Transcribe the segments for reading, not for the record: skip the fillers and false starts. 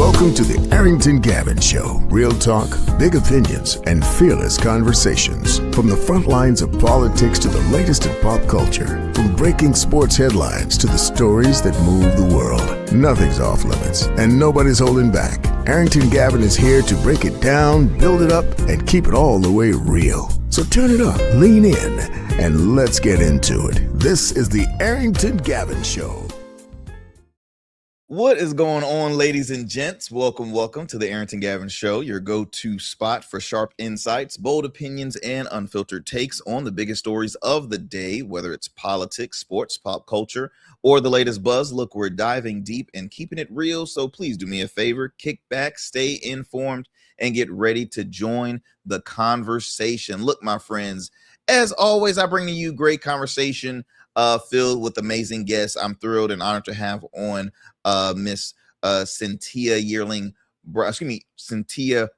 Welcome to the Arrington Gavin Show. Real talk, big opinions, and fearless conversations. From the front lines of politics to the latest in pop culture. From breaking sports headlines to the stories that move the world. Nothing's off limits, and nobody's holding back. Arrington Gavin is here to break it down, build it up, and keep it all the way real. So turn it up, lean in, and let's get into it. This is the Arrington Gavin Show. What is going on, ladies and gents? Welcome to the Arrington Gavin Show, your go-to spot for sharp insights, bold opinions, and unfiltered takes on the biggest stories of the day, whether it's politics, sports, pop culture, or the latest buzz. Look, we're diving deep and keeping it real, so please do me a favor, kick back, stay informed, and get ready to join the conversation. Look, my friends, as always, I bring to you great conversation filled with amazing guests. I'm thrilled and honored to have on Miss Santiera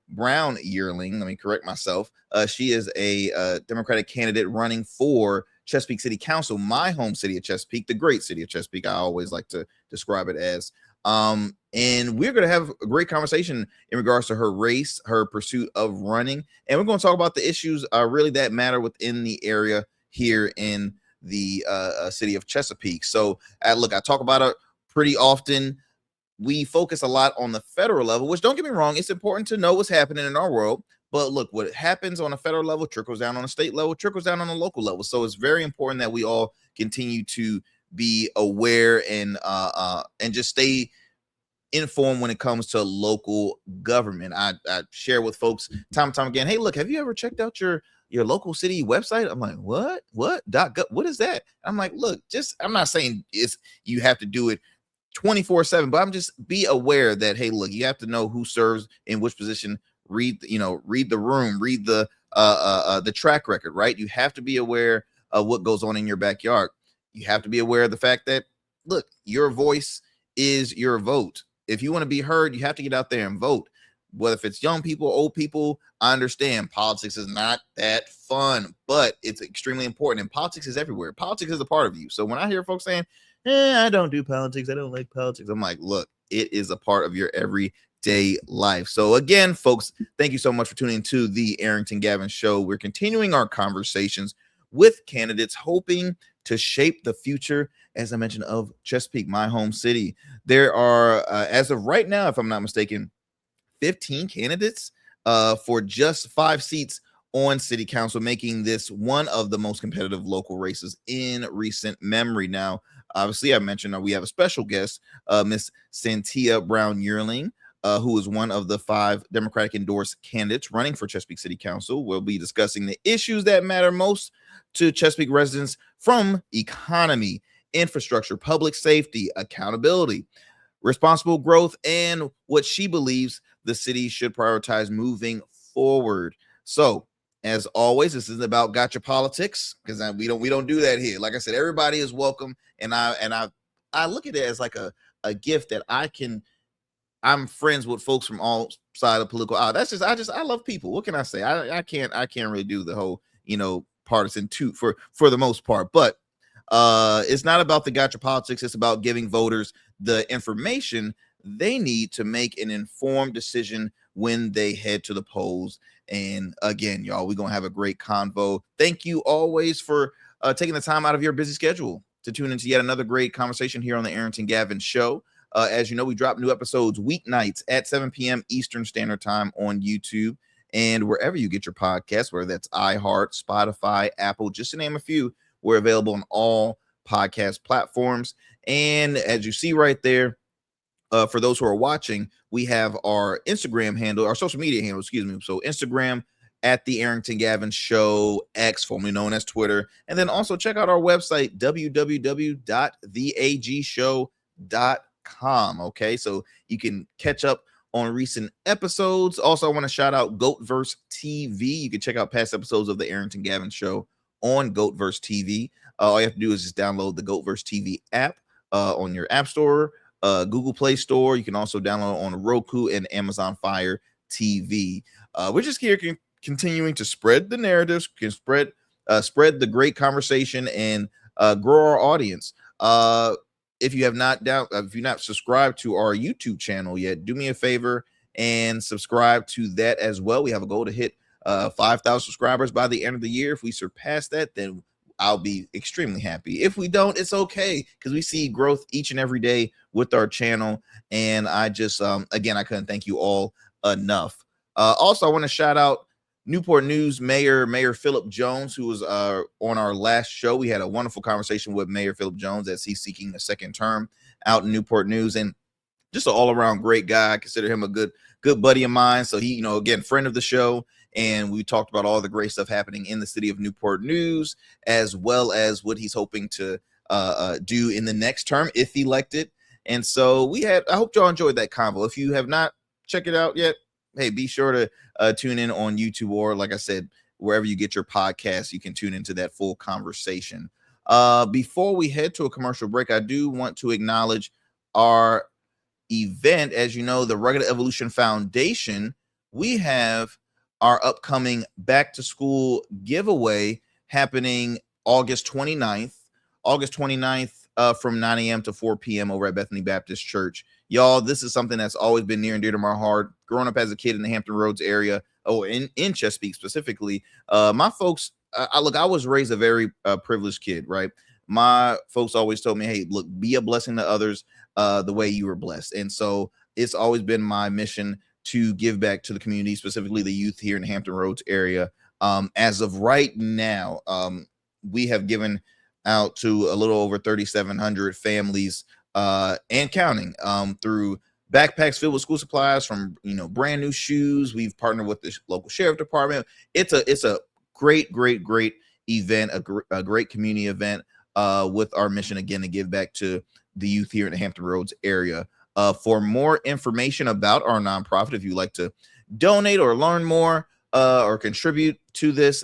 Brown-Yearling. Let me correct myself. She is a Democratic candidate running for Chesapeake City Council, my home city of Chesapeake, the great city of Chesapeake. I always like to describe it as. And we're going to have a great conversation in regards to her race, her pursuit of running. And we're going to talk about the issues really that matter within the area here in the city of Chesapeake. So look, I talk about it pretty often. We focus a lot on the federal level, which, don't get me wrong, it's important to know what's happening in our world. But look, what happens on a federal level trickles down on a state level, trickles down on a local level. So it's very important that we all continue to be aware and just stay informed when it comes to local government. I share with folks time and time again, hey, look, have you ever checked out your local city website? I'm like, what is that? I'm like, look, I'm not saying you have to do it 24/7, but I'm just be aware that, hey, look, you have to know who serves in which position. Read the room, read the track record, right? You have to be aware of what goes on in your backyard. You have to be aware of the fact that, look, your voice is your vote. If you want to be heard, you have to get out there and vote. Whether if it's young people, old people, I understand politics is not that fun, but it's extremely important. And politics is everywhere. Politics is a part of you. So when I hear folks saying, I don't do politics, I don't like politics, I'm like, look, it is a part of your everyday life. So again, folks, thank you so much for tuning to the Arrington Gavin Show. We're continuing our conversations with candidates hoping to shape the future, as I mentioned, of Chesapeake, my home city. There are, as of right now, if I'm not mistaken, 15 candidates for just 5 seats on city council, making this one of the most competitive local races in recent memory. Now, obviously, I mentioned we have a special guest, Miss Santiera Brown-Yearling, who is one of the 5 Democratic-endorsed candidates running for Chesapeake City Council. We'll be discussing the issues that matter most to Chesapeake residents, from economy, infrastructure, public safety, accountability, responsible growth, and what she believes the city should prioritize moving forward. So, as always, this isn't about gotcha politics, because we don't do that here. Like I said, everybody is welcome, and I look at it as like a gift that I'm friends with folks from all sides of political aisle. I love people. What can I say? I can't really do the whole partisan toot for the most part, but it's not about the gotcha politics. It's about giving voters the information they need to make an informed decision when they head to the polls. And again, y'all, we're gonna have a great convo. Thank you always for taking the time out of your busy schedule to tune into yet another great conversation here on the Arrington Gavin Show. As you know, we drop new episodes weeknights at 7 p.m. Eastern Standard Time on YouTube and wherever you get your podcasts, whether that's iHeart, Spotify, Apple, just to name a few. We're available on all podcast platforms. And as you see right there, for those who are watching, we have our Instagram handle, our social media handle, excuse me. So Instagram at the Arrington Gavin Show, X, formerly known as Twitter. And then also check out our website, www.theagshow.com. Okay, so you can catch up on recent episodes. Also, I want to shout out GOATverse TV. You can check out past episodes of the Arrington Gavin Show on GOATverse TV. All you have to do is just download the GOATverse TV app on your app store, Google Play Store. You can also download on Roku and Amazon Fire TV. We're just here continuing to spread the narratives, can spread the great conversation, and grow our audience. if you have not subscribed to our YouTube channel yet, do me a favor and subscribe to that as well. We have a goal to hit 5,000 subscribers by the end of the year. If we surpass that, then I'll be extremely happy. If we don't, it's okay, because we see growth each and every day with our channel. And I just, again, I couldn't thank you all enough. Also, I want to shout out Newport News Mayor Philip Jones, who was on our last show. We had a wonderful conversation with Mayor Philip Jones as he's seeking a second term out in Newport News, and just an all-around great guy. I consider him a good buddy of mine. So he, again, friend of the show. And we talked about all the great stuff happening in the city of Newport News, as well as what he's hoping to do in the next term if elected. And so I hope y'all enjoyed that convo. If you have not checked it out yet, hey, be sure to tune in on YouTube, or like I said, wherever you get your podcasts, you can tune into that full conversation. Before we head to a commercial break, I do want to acknowledge our event. As you know, the Rugged Evolution Foundation, we have our upcoming back to school giveaway happening August 29th from 9 a.m. to 4 p.m. over at Bethany Baptist Church. Y'all, this is something that's always been near and dear to my heart. Growing up as a kid in the Hampton Roads area, in Chesapeake specifically, my folks, I was raised a very privileged kid, right? My folks always told me, hey, look, be a blessing to others the way you were blessed. And so it's always been my mission to give back to the community, specifically the youth here in the Hampton Roads area. As of right now, we have given out to a little over 3,700 families and counting through backpacks filled with school supplies, from brand new shoes. We've partnered with the local sheriff department. It's a great event, a great community event with our mission, again, to give back to the youth here in the Hampton Roads area. For more information about our nonprofit, if you'd like to donate or learn more or contribute to this,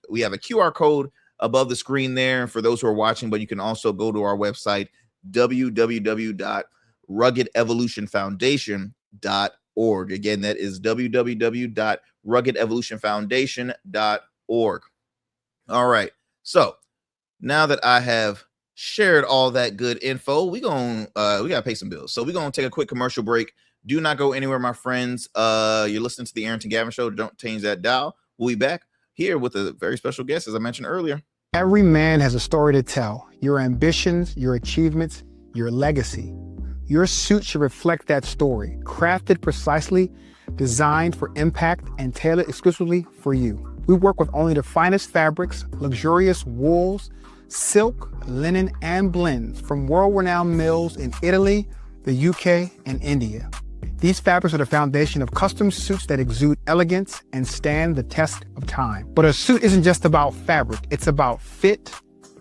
we have a QR code above the screen there for those who are watching, but you can also go to our website, www.ruggedevolutionfoundation.org. Again, that is www.ruggedevolutionfoundation.org. All right. So now that I have shared all that good info, we gotta pay some bills. So we're gonna take a quick commercial break. Do not go anywhere, my friends. You're listening to the Arrington Gavin Show. Don't change that dial. We'll be back here with a very special guest, as I mentioned earlier. Every man has a story to tell. Your ambitions, your achievements, your legacy. Your suit should reflect that story, crafted precisely, designed for impact, and tailored exclusively for you. We work with only the finest fabrics, luxurious wools, silk, linen, and blends from world-renowned mills in Italy, the UK, and India. These fabrics are the foundation of custom suits that exude elegance and stand the test of time. But a suit isn't just about fabric, it's about fit,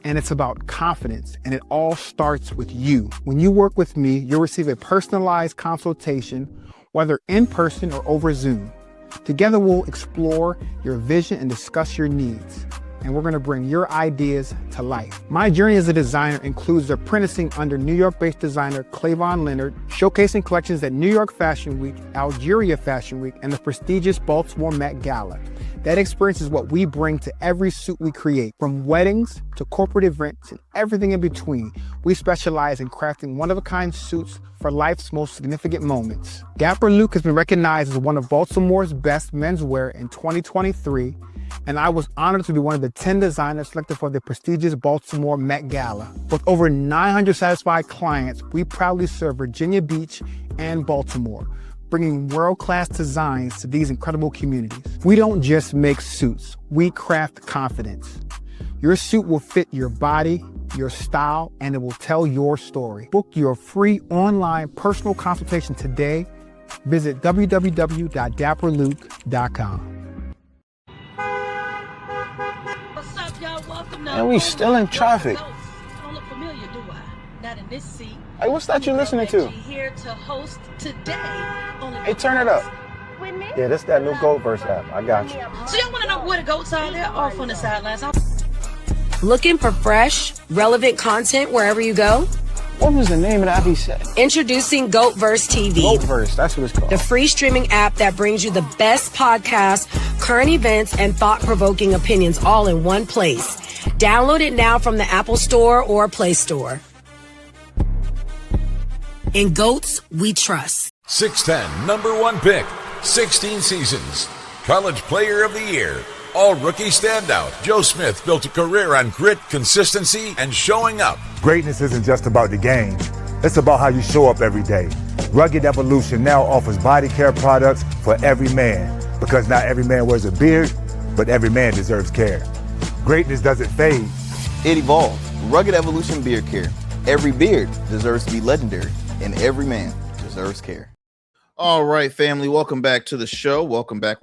and it's about confidence, and it all starts with you. When you work with me, you'll receive a personalized consultation, whether in person or over Zoom. Together, we'll explore your vision and discuss your needs. And we're gonna bring your ideas to life. My journey as a designer includes apprenticing under New York-based designer Clavon Leonard, showcasing collections at New York Fashion Week, Algeria Fashion Week, and the prestigious Baltimore Met Gala. That experience is what we bring to every suit we create, from weddings to corporate events and everything in between. We specialize in crafting one-of-a-kind suits for life's most significant moments. Dapper Luke has been recognized as one of Baltimore's best menswear in 2023, and I was honored to be one of the 10 designers selected for the prestigious Baltimore Met Gala. With over 900 satisfied clients, we proudly serve Virginia Beach and Baltimore, bringing world-class designs to these incredible communities. We don't just make suits, we craft confidence. Your suit will fit your body, your style, and it will tell your story. Book your free online personal consultation today. Visit www.dapperluke.com. What's up, y'all? Welcome to And we still in traffic. Don't look familiar, do I? Not in this seat. Hey, what's that you listening to? Here to host today. Hey, turn it up. Yeah, this that new Gold Verse app. I got you. So y'all want to know where the goats are? They're off on the sidelines. Looking for fresh, relevant content wherever you go? What was the name of the app he said? Introducing GoatVerse TV. GoatVerse, that's what it's called. The free streaming app that brings you the best podcasts, current events, and thought-provoking opinions all in one place. Download it now from the Apple Store or Play Store. In goats, we trust. 6'10", number one pick, 16 seasons, college player of the year, all-rookie standout. Joe Smith built a career on grit, consistency, and showing up. Greatness isn't just about the game. It's about how you show up every day. Rugged Evolution now offers body care products for every man, because not every man wears a beard, but every man deserves care. Greatness doesn't fade. It evolves. Rugged Evolution Beard Care. Every beard deserves to be legendary, and every man deserves care. All right, family, welcome back to the show. Welcome back.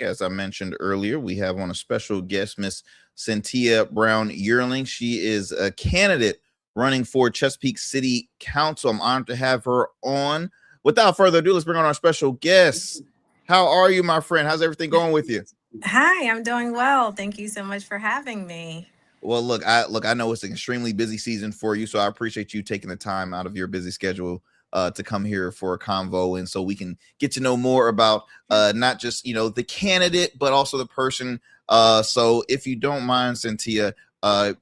As I mentioned earlier, we have on a special guest, Miss Santiera Brown-Yearling. She is a candidate running for Chesapeake City Council. I'm honored to have her on. Without further ado, let's bring on our special guest. How are you, my friend? How's everything going with you? Hi, I'm doing well. Thank you so much for having me. Well, I know it's an extremely busy season for you, so I appreciate you taking the time out of your busy schedule to come here for a convo, and so we can get to know more about not just the candidate, but also the person. So if you don't mind, Cynthia, give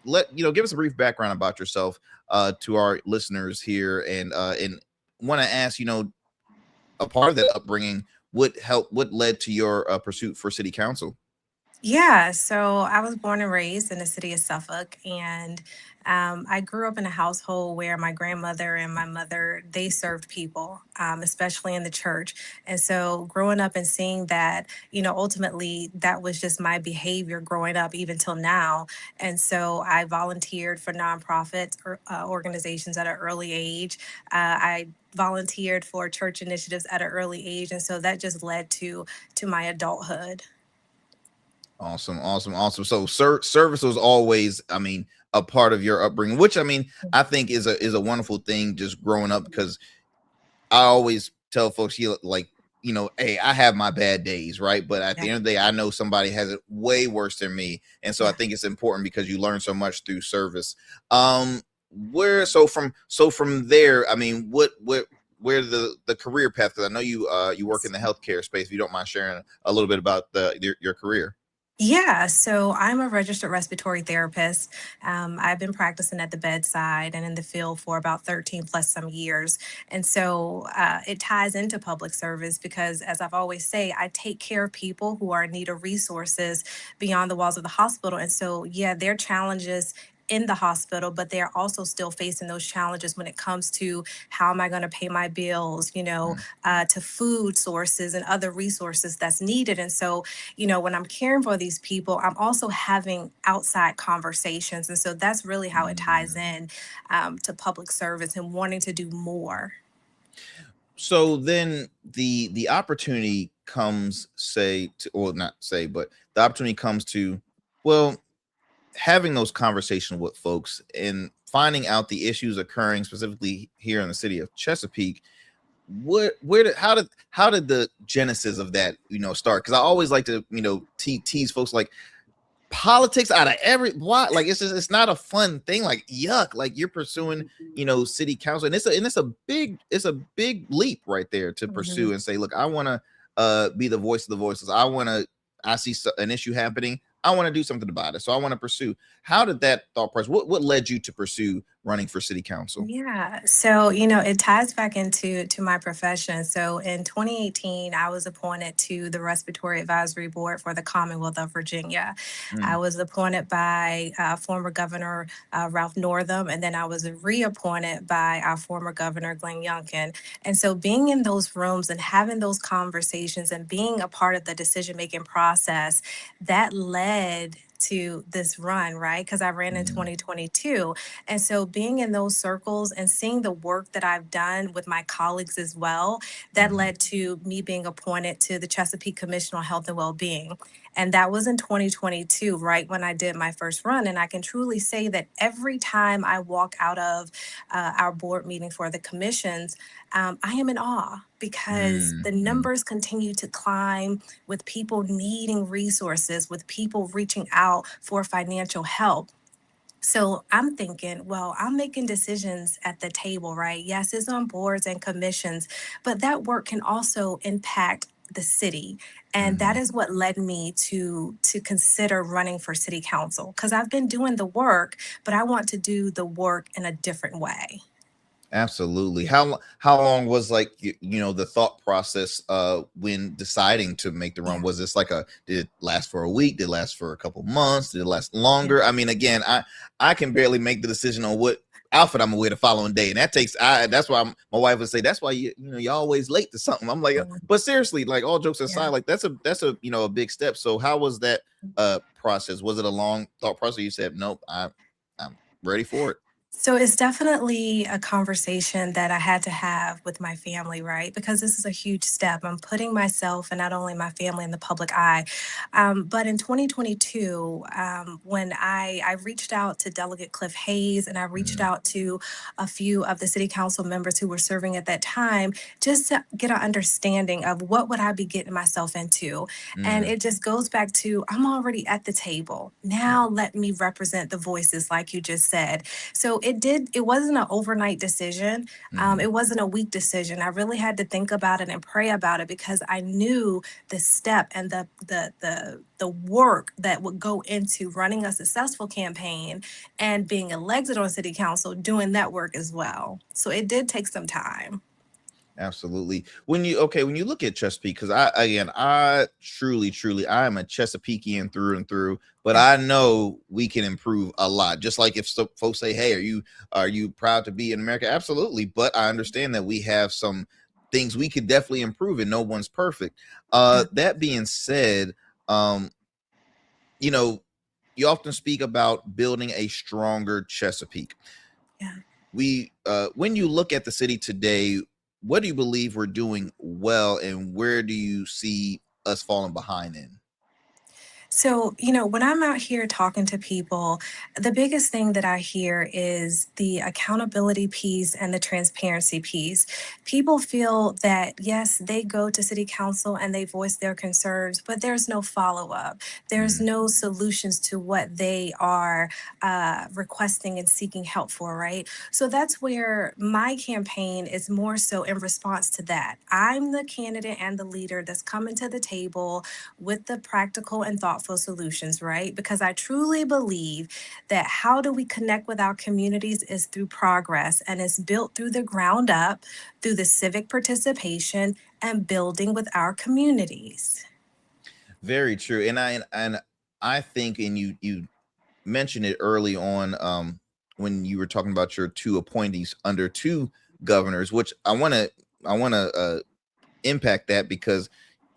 us a brief background about yourself to our listeners here, and want to ask, a part of that upbringing, what led to your pursuit for city council? Yeah, so I was born and raised in the city of Suffolk, and I grew up in a household where my grandmother and my mother, they served people, especially in the church. And so growing up and seeing that, ultimately that was just my behavior growing up, even till now. And so I volunteered for nonprofits or organizations at an early age. I volunteered for church initiatives at an early age. And so that just led to my adulthood. Awesome. So service was always, a part of your upbringing, which I think is a wonderful thing just growing up, because I always tell folks, hey, I have my bad days, right? But at the end of the day, I know somebody has it way worse than me. And so I think it's important because you learn so much through service. From there, where the career path, because I know you work in the healthcare space. If you don't mind sharing a little bit about your career. Yeah, so I'm a registered respiratory therapist. I've been practicing at the bedside and in the field for about 13 plus some years. And so it ties into public service because, as I've always say, I take care of people who are in need of resources beyond the walls of the hospital. And so, there are challenges in the hospital, but they're also still facing those challenges when it comes to how am I going to pay my bills, to food sources and other resources that's needed. And so, when I'm caring for these people, I'm also having outside conversations. And so that's really how it ties in to public service and wanting to do more. So then the opportunity comes, the opportunity comes to, having those conversations with folks and finding out the issues occurring specifically here in the city of Chesapeake. How did the genesis of that start? Because I always like to tease folks, like, politics out of it's not a fun thing. Like, yuck, like you're pursuing city council, and it's a big leap right there to pursue and say, look, I want to be the voice of the voiceless. I see an issue happening. I want to do something about it. So I want to pursue. How did that thought process, what led you to pursue running for city council? Yeah, so, it ties back into my profession. So in 2018, I was appointed to the Respiratory Advisory Board for the Commonwealth of Virginia. I was appointed by former Governor Ralph Northam, and then I was reappointed by our former Governor Glenn Youngkin. And so being in those rooms and having those conversations and being a part of the decision-making process, that led to this run, right? Because I ran in 2022. And so being in those circles and seeing the work that I've done with my colleagues as well, that led to me being appointed to the Chesapeake Commission on Health and Wellbeing. And that was in 2022, right when I did my first run. And I can truly say that every time I walk out of our board meeting for the commissions, I am in awe because the numbers continue to climb with people needing resources, with people reaching out for financial help. So I'm thinking, well, I'm making decisions at the table, right? Yes, it's on boards and commissions, but that work can also impact the city. And that is what led me to consider running for city council, because I've been doing the work, but I want to do the work in a different way. Absolutely. How long was like the thought process when deciding to make the run? Was this like did it last for a week? Did it last for a couple months? Did it last longer? I mean, again, I can barely make the decision on what outfit I'm gonna wear the following day, and that takes that's why my wife would say that's why you're always late to something. I'm like, but seriously, like all jokes aside, like that's a a big step. So how was that process? Was it a long thought process? You said nope, I'm ready for it. So it's definitely a conversation that I had to have with my family, right? Because this is a huge step. I'm putting myself and not only my family in the public eye. But in 2022, when I reached out to Delegate Cliff Hayes and I reached out to a few of the city council members who were serving at that time, just to get an understanding of what would I be getting myself into. And it just goes back to, I'm already at the table. Now let me represent the voices like you just said. So it wasn't an overnight decision. It wasn't a week decision. I really had to think about it and pray about it because I knew the step and the work that would go into running a successful campaign and being elected on city council, doing that work as well. So it did take some time. Absolutely. When you look at Chesapeake, because I truly I am a Chesapeakean through and through, but I know we can improve a lot. Just like if folks say, hey, are you proud to be in America? Absolutely. But I understand that we have some things we could definitely improve and no one's perfect. That being said, you often speak about building a stronger Chesapeake. Yeah. When you look at the city today, what do you believe we're doing well and where do you see us falling behind in? So, when I'm out here talking to people, the biggest thing that I hear is the accountability piece and the transparency piece. People feel that, yes, they go to city council and they voice their concerns, but there's no follow up. There's no solutions to what they are requesting and seeking help for, right? So that's where my campaign is more so in response to that. I'm the candidate and the leader that's coming to the table with the practical and thoughtful solutions, right? Because I truly believe that how do we connect with our communities is through progress, and it's built through the ground up, through the civic participation and building with our communities. Very true. And I think, and you mentioned it early on when you were talking about your two appointees under two governors, which I want to impact that because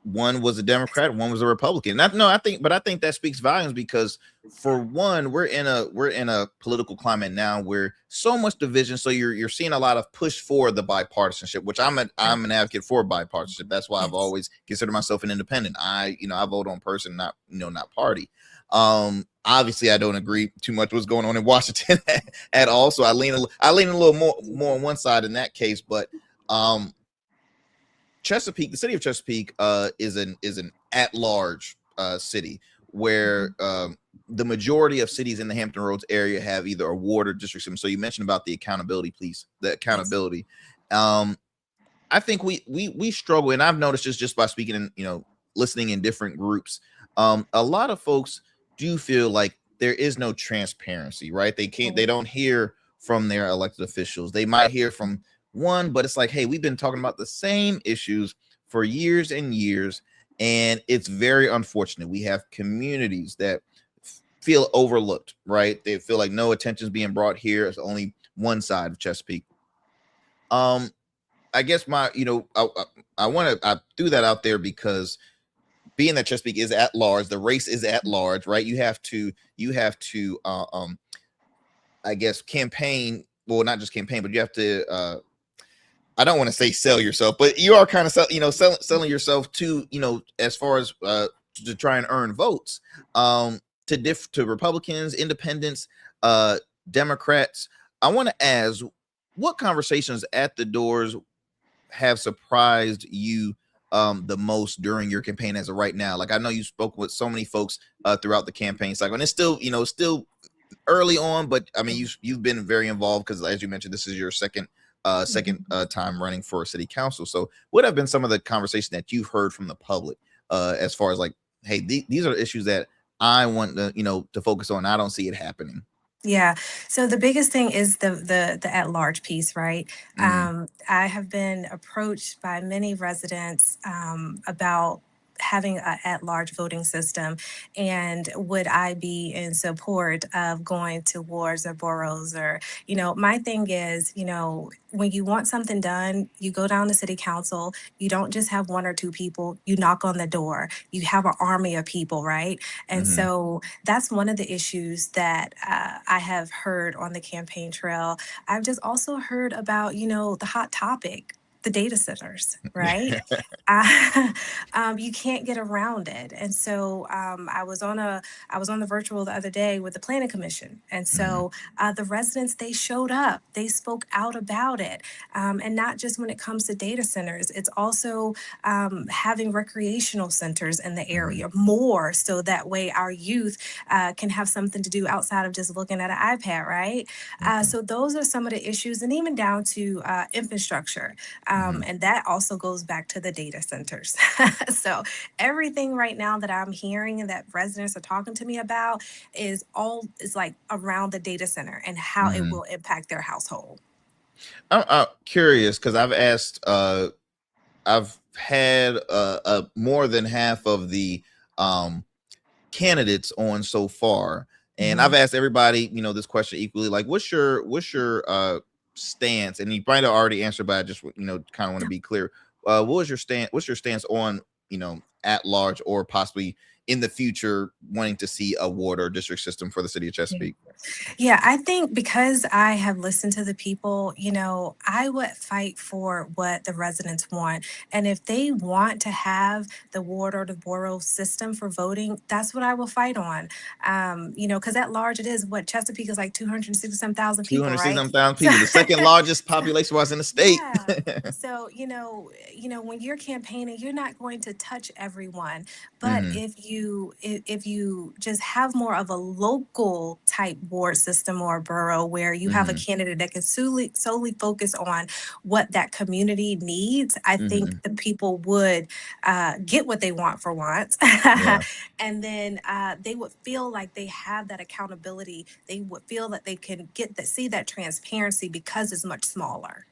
one was a Democrat, one was a Republican. I think that speaks volumes because for one, we're in a political climate now where so much division. So you're seeing a lot of push for the bipartisanship, which I'm an advocate for bipartisanship. That's why I've always considered myself an independent. I vote on person, not party. Obviously I don't agree too much what's going on in Washington at all. So I lean a little more on one side in that case, but Chesapeake, the city of Chesapeake, is an at-large city where the majority of cities in the Hampton Roads area have either a ward or district system. So you mentioned about the accountability, please. The accountability. I think we struggle, and I've noticed this just by speaking and listening in different groups. A lot of folks do feel like there is no transparency, right? They don't hear from their elected officials. They might hear from one, but it's like, hey, we've been talking about the same issues for years and years, and it's very unfortunate. We have communities that feel overlooked, right? They feel like no attention is being brought here. It's only one side of Chesapeake. I guess I threw that out there because being that Chesapeake is at large, the race is at large, right? You have to I guess campaign. Well, not just campaign, but you have to I don't want to say sell yourself, but you are kind of selling yourself to, as far as to try and earn votes to Republicans, independents, Democrats. I want to ask, what conversations at the doors have surprised you the most during your campaign as of right now? Like, I know you spoke with so many folks throughout the campaign cycle, and it's still early on, but I mean, you've been very involved because, as you mentioned, this is your second time running for city council. So what have been some of the conversations that you've heard from the public as far as like, hey, these are issues that I want to focus on. I don't see it happening. Yeah. So the biggest thing is the at large piece, right? I have been approached by many residents about having a at large voting system, and would I be in support of going to wards or boroughs? Or, my thing is, when you want something done, you go down to city council. You don't just have one or two people. You knock on the door. You have an army of people, right? And so that's one of the issues that I have heard on the campaign trail. I've just also heard about, the hot topic, the data centers, right? You can't get around it. And so I was on the virtual the other day with the planning commission. And so the residents, they showed up, they spoke out about it. And not just when it comes to data centers, it's also having recreational centers in the area more, so that way our youth can have something to do outside of just looking at an iPad, right? So those are some of the issues, and even down to infrastructure. And that also goes back to the data centers. So everything right now that I'm hearing and that residents are talking to me about is like around the data center and how it will impact their household. I'm curious because I've had more than half of the candidates on so far, and I've asked everybody, this question equally. Like, what's your stance? And you might have already answered, but I just kind of want to be clear. What was your stance? What's your stance on at large, or possibly in the future wanting to see a ward or district system for the city of Chesapeake? Yeah, I think because I have listened to the people, I would fight for what the residents want. And if they want to have the ward or the borough system for voting, that's what I will fight on. Because at large, it is what Chesapeake is like 260,000 people, right? 260,000 people, the second largest population was in the state. Yeah. So, when you're campaigning, you're not going to touch everyone. But if you just have more of a local type ward system or borough where you have a candidate that can solely focus on what that community needs, I think the people would get what they want for once. And then they would feel like they have that accountability. They would feel that they can see that transparency because it's much smaller.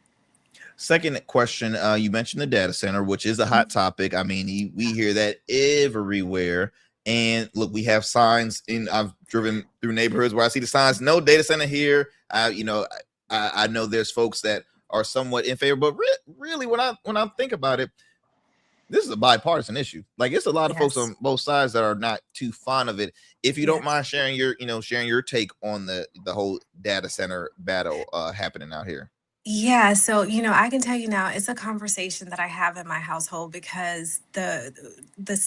Second question, you mentioned the data center, which is a hot topic. I mean, we hear that everywhere. And look, we have signs I've driven through neighborhoods where I see the signs, no data center here. I know there's folks that are somewhat in favor, but really when I think about it, this is a bipartisan issue. Like, it's a lot of folks on both sides that are not too fond of it. If you don't mind sharing your take on the whole data center battle happening out here. Yeah, so I can tell you now, it's a conversation that I have in my household because the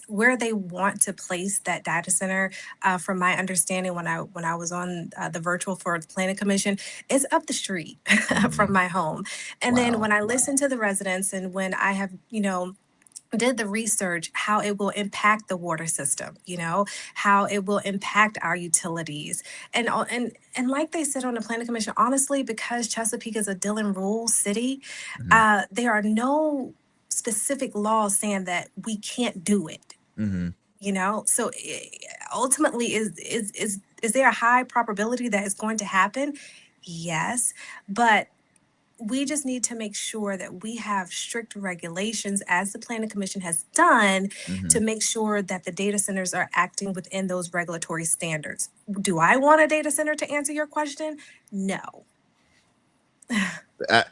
where they want to place that data center, from my understanding, when I was on the virtual for the planning commission, it's up the street from my home. And then when I listen to the residents, and when I have did the research, how it will impact the water system, how it will impact our utilities. And like they said on the planning commission, honestly, because Chesapeake is a Dillon Rule city, there are no specific laws saying that we can't do it. So ultimately, is there a high probability that it's going to happen? Yes, but we just need to make sure that we have strict regulations, as the Planning Commission has done, to make sure that the data centers are acting within those regulatory standards. Do I want a data center, to answer your question? No. I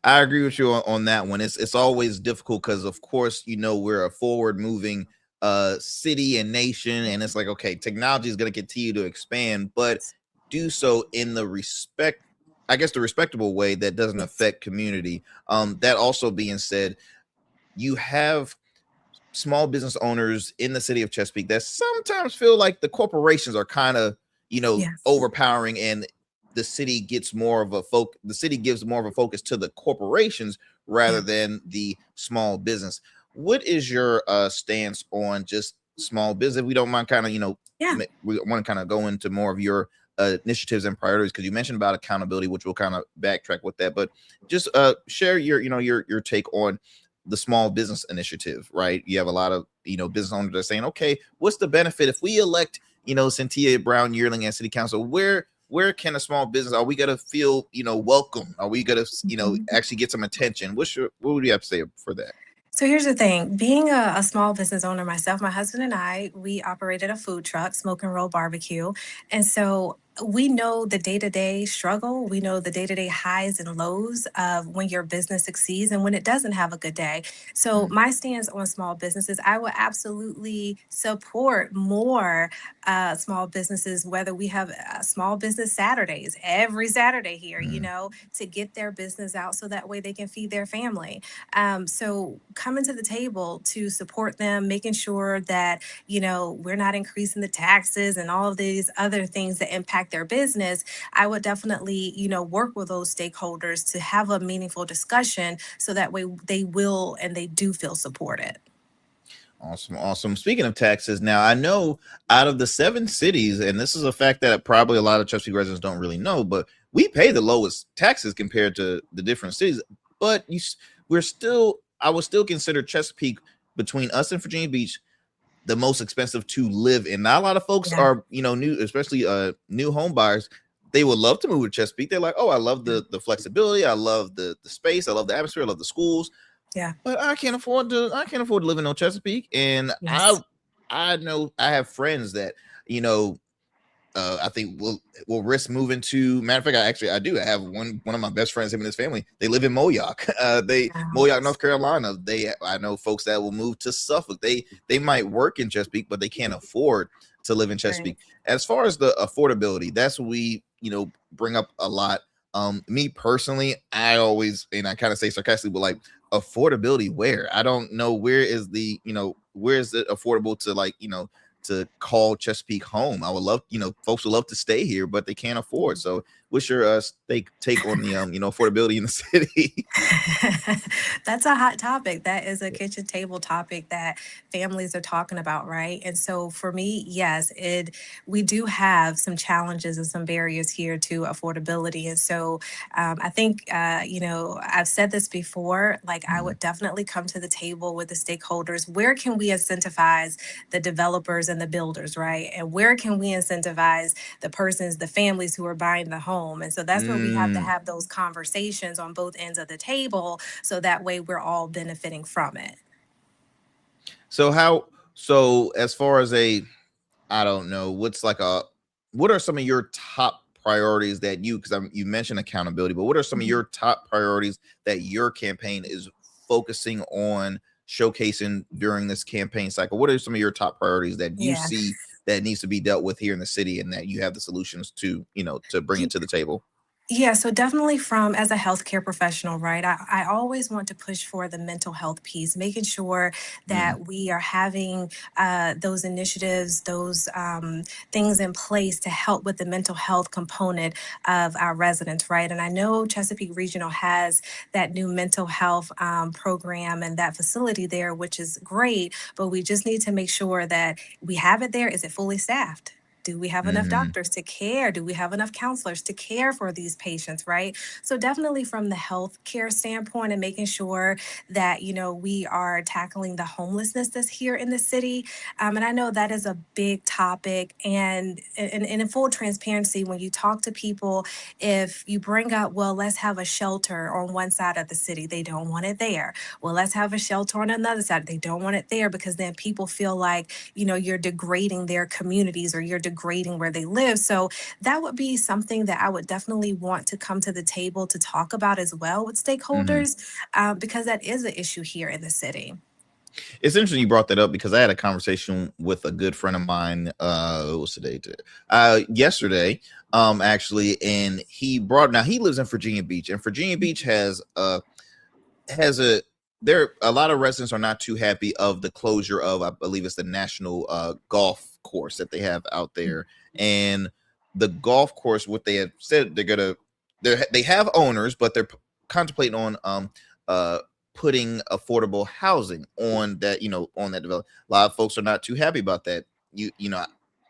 agree with you on that one. It's always difficult because, of course, we're a forward moving city and nation, and it's like, okay, technology is going to continue to expand, but do so in the respectable way that doesn't affect community. That also being said, you have small business owners in the city of Chesapeake that sometimes feel like the corporations are kind of, overpowering, and the city gets more of a the city gives more of a focus to the corporations rather than the small business. What is your stance on just small business? If we don't mind, kind of, we want to kind of go into more of your initiatives and priorities, because you mentioned about accountability, which we'll kind of backtrack with that, but just share your take on the small business initiative. Right, you have a lot of business owners that are saying, okay, what's the benefit if we elect Santiera Brown-Yearling and City Council, where can a small business, are we gonna feel welcome? Are we gonna actually get some attention? What would you have to say for that? So here's the thing, being a small business owner myself, my husband and I, we operated a food truck, Smoke and Roll Barbecue. And so we know the day-to-day struggle. We know the day-to-day highs and lows of when your business succeeds and when it doesn't have a good day. So my stance on small businesses, I will absolutely support more small businesses, whether we have small business Saturdays, every Saturday here, to get their business out so that way they can feed their family. So coming to the table to support them, making sure that, we're not increasing the taxes and all of these other things that impact their business, I would definitely, work with those stakeholders to have a meaningful discussion so that way they will and they do feel supported. Awesome. Speaking of taxes, now I know out of the 7 cities, and this is a fact that probably a lot of Chesapeake residents don't really know, but we pay the lowest taxes compared to the different cities. But I would still consider Chesapeake, between us and Virginia Beach, the most expensive to live in. Not a lot of folks are, new, especially new home buyers. They would love to move to Chesapeake. They're like, oh, I love the flexibility. I love the space. I love the atmosphere. I love the schools. Yeah. But I can't afford to live in Chesapeake. And I know I have friends that, I think will risk moving to. Matter of fact, I have one of my best friends, him and his family. They live in Moyock. Moyock, North Carolina. I know folks that will move to Suffolk. They might work in Chesapeake, but they can't afford to live in Chesapeake. Right. As far as the affordability, that's what we bring up a lot. Me personally, I always, and I kind of say sarcastically, but like, affordability where? I don't know where is it affordable to to call Chesapeake home. I would love, folks would love to stay here, but they can't afford. So what's your take on the affordability in the city? That's a hot topic. That is a kitchen table topic that families are talking about, right? And so for me, yes, we do have some challenges and some barriers here to affordability. And so I think I've said this before, I would definitely come to the table with the stakeholders. Where can we incentivize the developers and the builders, right? And where can we incentivize the families who are buying the home? And so that's where we have to have those conversations on both ends of the table, so that way we're all benefiting from it. So as far as I don't know, what are some of your top priorities that you mentioned accountability, but what are some of your top priorities that your campaign is focusing on showcasing during this campaign cycle? What are some of your top priorities that you see that needs to be dealt with here in the city, and that you have the solutions to bring it to the table? Yeah, so definitely as a healthcare professional, right? I always want to push for the mental health piece, making sure that we are having those initiatives, those things in place to help with the mental health component of our residents, right? And I know Chesapeake Regional has that new mental health program and that facility there, which is great, but we just need to make sure that we have it there. Is it fully staffed? Do we have enough doctors to care? Do we have enough counselors to care for these patients, right? So definitely from the healthcare standpoint and making sure that, we are tackling the homelessness that's here in the city. And I know that is a big topic. And in full transparency, when you talk to people, if you bring up, well, let's have a shelter on one side of the city, they don't want it there. Well, let's have a shelter on another side. They don't want it there, because then people feel like, you're degrading their communities, or you're degrading where they live. So that would be something that I would definitely want to come to the table to talk about as well with stakeholders, because that is an issue here in the city. It's interesting you brought that up, because I had a conversation with a good friend of mine. What's the date? Yesterday, actually, and he lives in Virginia Beach, and Virginia Beach has a lot of residents are not too happy of the closure of, I believe it's the national golf course that they have out there. And the golf course, what they have said, they have owners, but they're contemplating on putting affordable housing on that, on that development. A lot of folks are not too happy about that.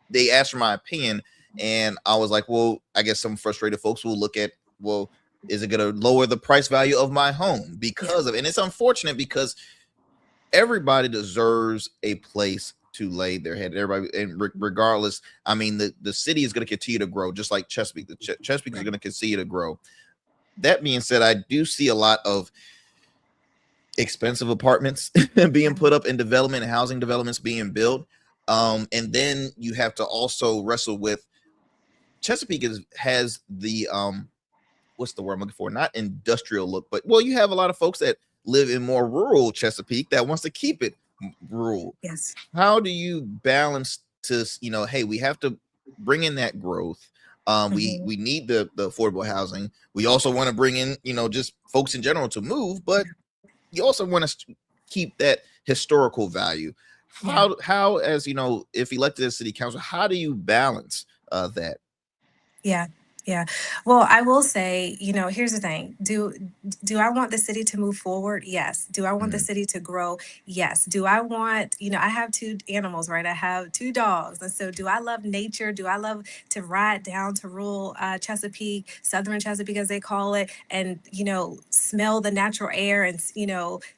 They asked for my opinion, and I was like, well, I guess some frustrated folks will look at, well, is it going to lower the price value of my home because of, and it's unfortunate, because everybody deserves a place lay their head. Everybody, and regardless, I mean, the city is going to continue to grow, just like Chesapeake. Chesapeake is going to continue to grow. That being said, I do see a lot of expensive apartments being put up in development and housing developments being built. And then you have to also wrestle with Chesapeake has the what's the word I'm looking for? Not industrial look, but well, you have a lot of folks that live in more rural Chesapeake that wants to keep it rural. Yes. How do you balance to, hey, we have to bring in that growth. We need the affordable housing. We also want to bring in, just folks in general to move, but you also want to keep that historical value. How as if elected as city council, how do you balance that? Yeah. Yeah. Well, I will say, here's the thing. Do I want the city to move forward? Yes. Do I want the city to grow? Yes. Do I want, I have 2 animals, right? I have 2 dogs. And so do I love nature? Do I love to ride down to rural Chesapeake, Southern Chesapeake, as they call it, and, smell the natural air and,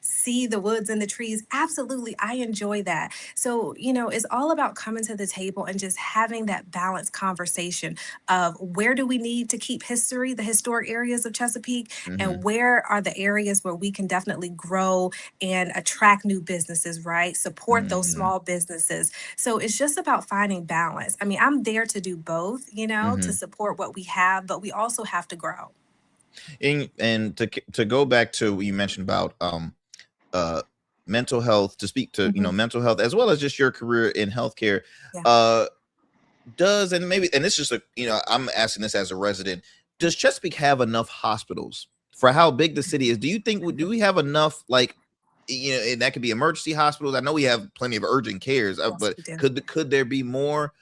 see the woods and the trees? Absolutely. I enjoy that. So, it's all about coming to the table and just having that balanced conversation of where do we need to keep the historic areas of Chesapeake, and where are the areas where we can definitely grow and attract new businesses, right? Support those small businesses. So it's just about finding balance. I mean, I'm there to do both, to support what we have, but we also have to grow. And to go back to what you mentioned about mental health, to speak to mental health as well as just your career in healthcare. And it's just I'm asking this as a resident, does Chesapeake have enough hospitals for how big the city is? Do we have enough, and that could be emergency hospitals? I know we have plenty of urgent cares, but could there be more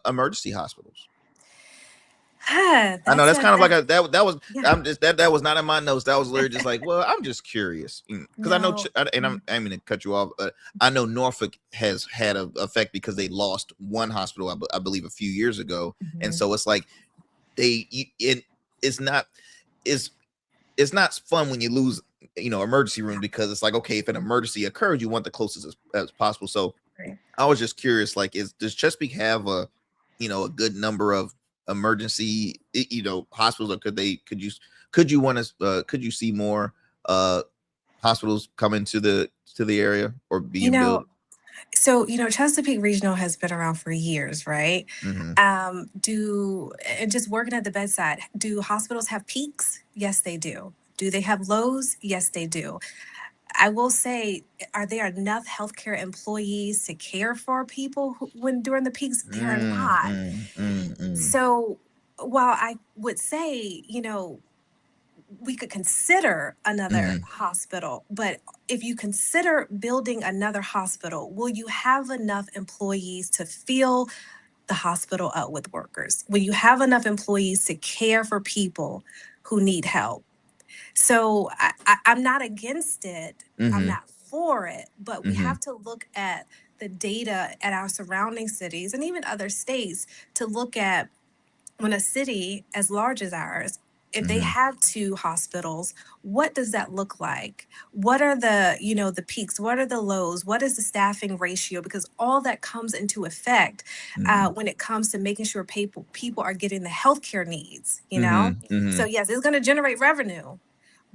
emergency hospitals? I know that's kind of like that was not in my notes. That was literally just like, well, I'm just curious because I know, and I mean to cut you off, but I know Norfolk has had an effect because they lost one hospital, I believe, a few years ago, and so it's like it's not fun when you lose emergency room, because it's like, okay, if an emergency occurs, you want the closest as possible. So I was just curious, does Chesapeake have a good number of emergency hospitals, or could you see more hospitals come into the area or being built? So, Chesapeake Regional has been around for years, right? And just working at the bedside, do hospitals have peaks? Yes, they do. Do they have lows? Yes, they do. I will say, are there enough healthcare employees to care for people during the peaks? They are not. So while I would say, we could consider another hospital, but if you consider building another hospital, will you have enough employees to fill the hospital up with workers? Will you have enough employees to care for people who need help? So I'm not against it. I'm not for it, but we have to look at the data at our surrounding cities and even other states to look at when a city as large as ours, if they have 2 hospitals, what does that look like? What are the, the peaks? What are the lows? What is the staffing ratio? Because all that comes into effect when it comes to making sure people are getting the healthcare needs, So yes, it's going to generate revenue,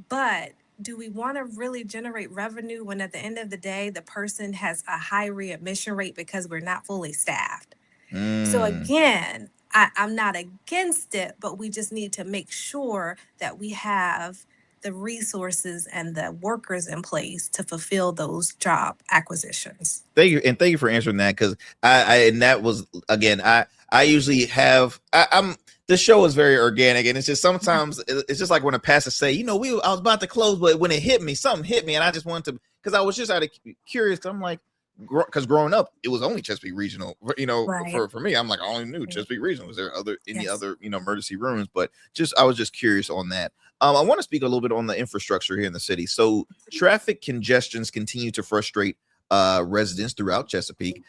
but do we want to really generate revenue when at the end of the day, the person has a high readmission rate because we're not fully staffed? So again, I'm not against it, but we just need to make sure that we have the resources and the workers in place to fulfill those job acquisitions. Thank you. And thank you for answering that. Cause that was, again, I usually have, the show is very organic, and it's just sometimes it's just like when a pastor say, I was about to close, but when something hit me, and I just wanted to, because I was just out of curious. I'm like, because growing up, it was only Chesapeake Regional, for me. I'm like, I only knew Chesapeake Regional. Was there any other emergency rooms? But I was just curious on that. I want to speak a little bit on the infrastructure here in the city. So traffic congestions continue to frustrate residents throughout Chesapeake.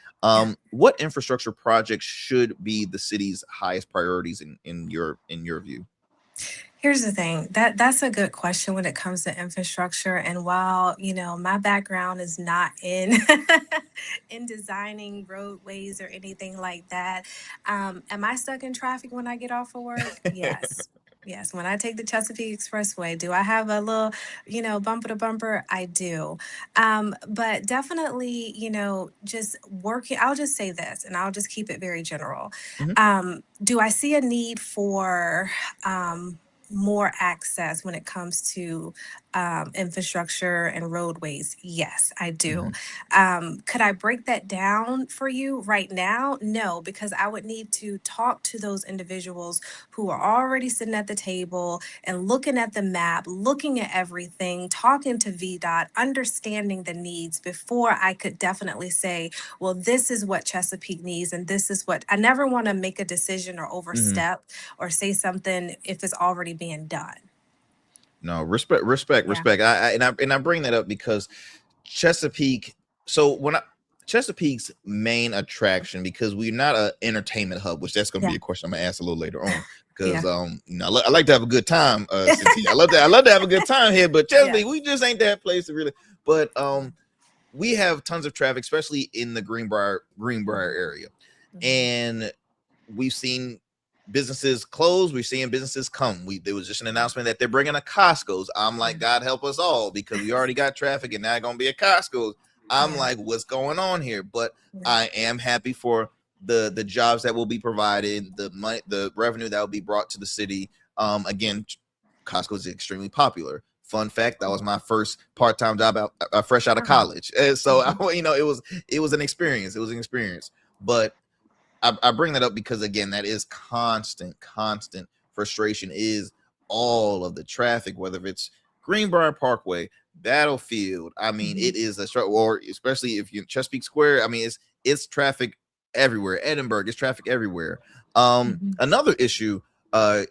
What infrastructure projects should be the city's highest priorities in your view? Here's the thing. That's a good question when it comes to infrastructure. And while, my background is not in in designing roadways or anything like that, am I stuck in traffic when I get off of work? Yes. Yes. When I take the Chesapeake Expressway, do I have a little, bumper to bumper? I do. But definitely, just working, I'll just say this and I'll just keep it very general. Mhm. Do I see a need for more access when it comes to infrastructure and roadways? Yes, I do. Mhm. Could I break that down for you right now? No, because I would need to talk to those individuals who are already sitting at the table and looking at the map, looking at everything, talking to VDOT, understanding the needs before I could definitely say, well, this is what Chesapeake needs, and this is what I never want to make a decision or Mhm. overstep or say something if it's already being done. No, respect. I bring that up because Chesapeake. So Chesapeake's main attraction, because we're not an entertainment hub, which that's going to be Yeah. a question I'm going to ask a little later on. Because Yeah. I like to have a good time. Santiera. I love to have a good time here, but Chesapeake, we just ain't that place to really. But we have tons of traffic, especially in the Greenbrier area, and we've seen businesses close. We're seeing businesses come. There was just an announcement that they're bringing a Costco's. I'm like, God help us all, because we already got traffic and now going to be a Costco's. I'm like, what's going on here? But I am happy for the jobs that will be provided, the money, the revenue that will be brought to the city. Again, Costco is extremely popular. Fun fact: that was my first part-time job fresh out of college, and so it was an experience. It was an experience, but I bring that up because, again, that is constant frustration, is all of the traffic, whether it's Greenbrier Parkway, Battlefield. I mean, it is a struggle, or especially if you're Chesapeake Square. I mean, it's traffic everywhere. Edinburgh, it's traffic everywhere. Another issue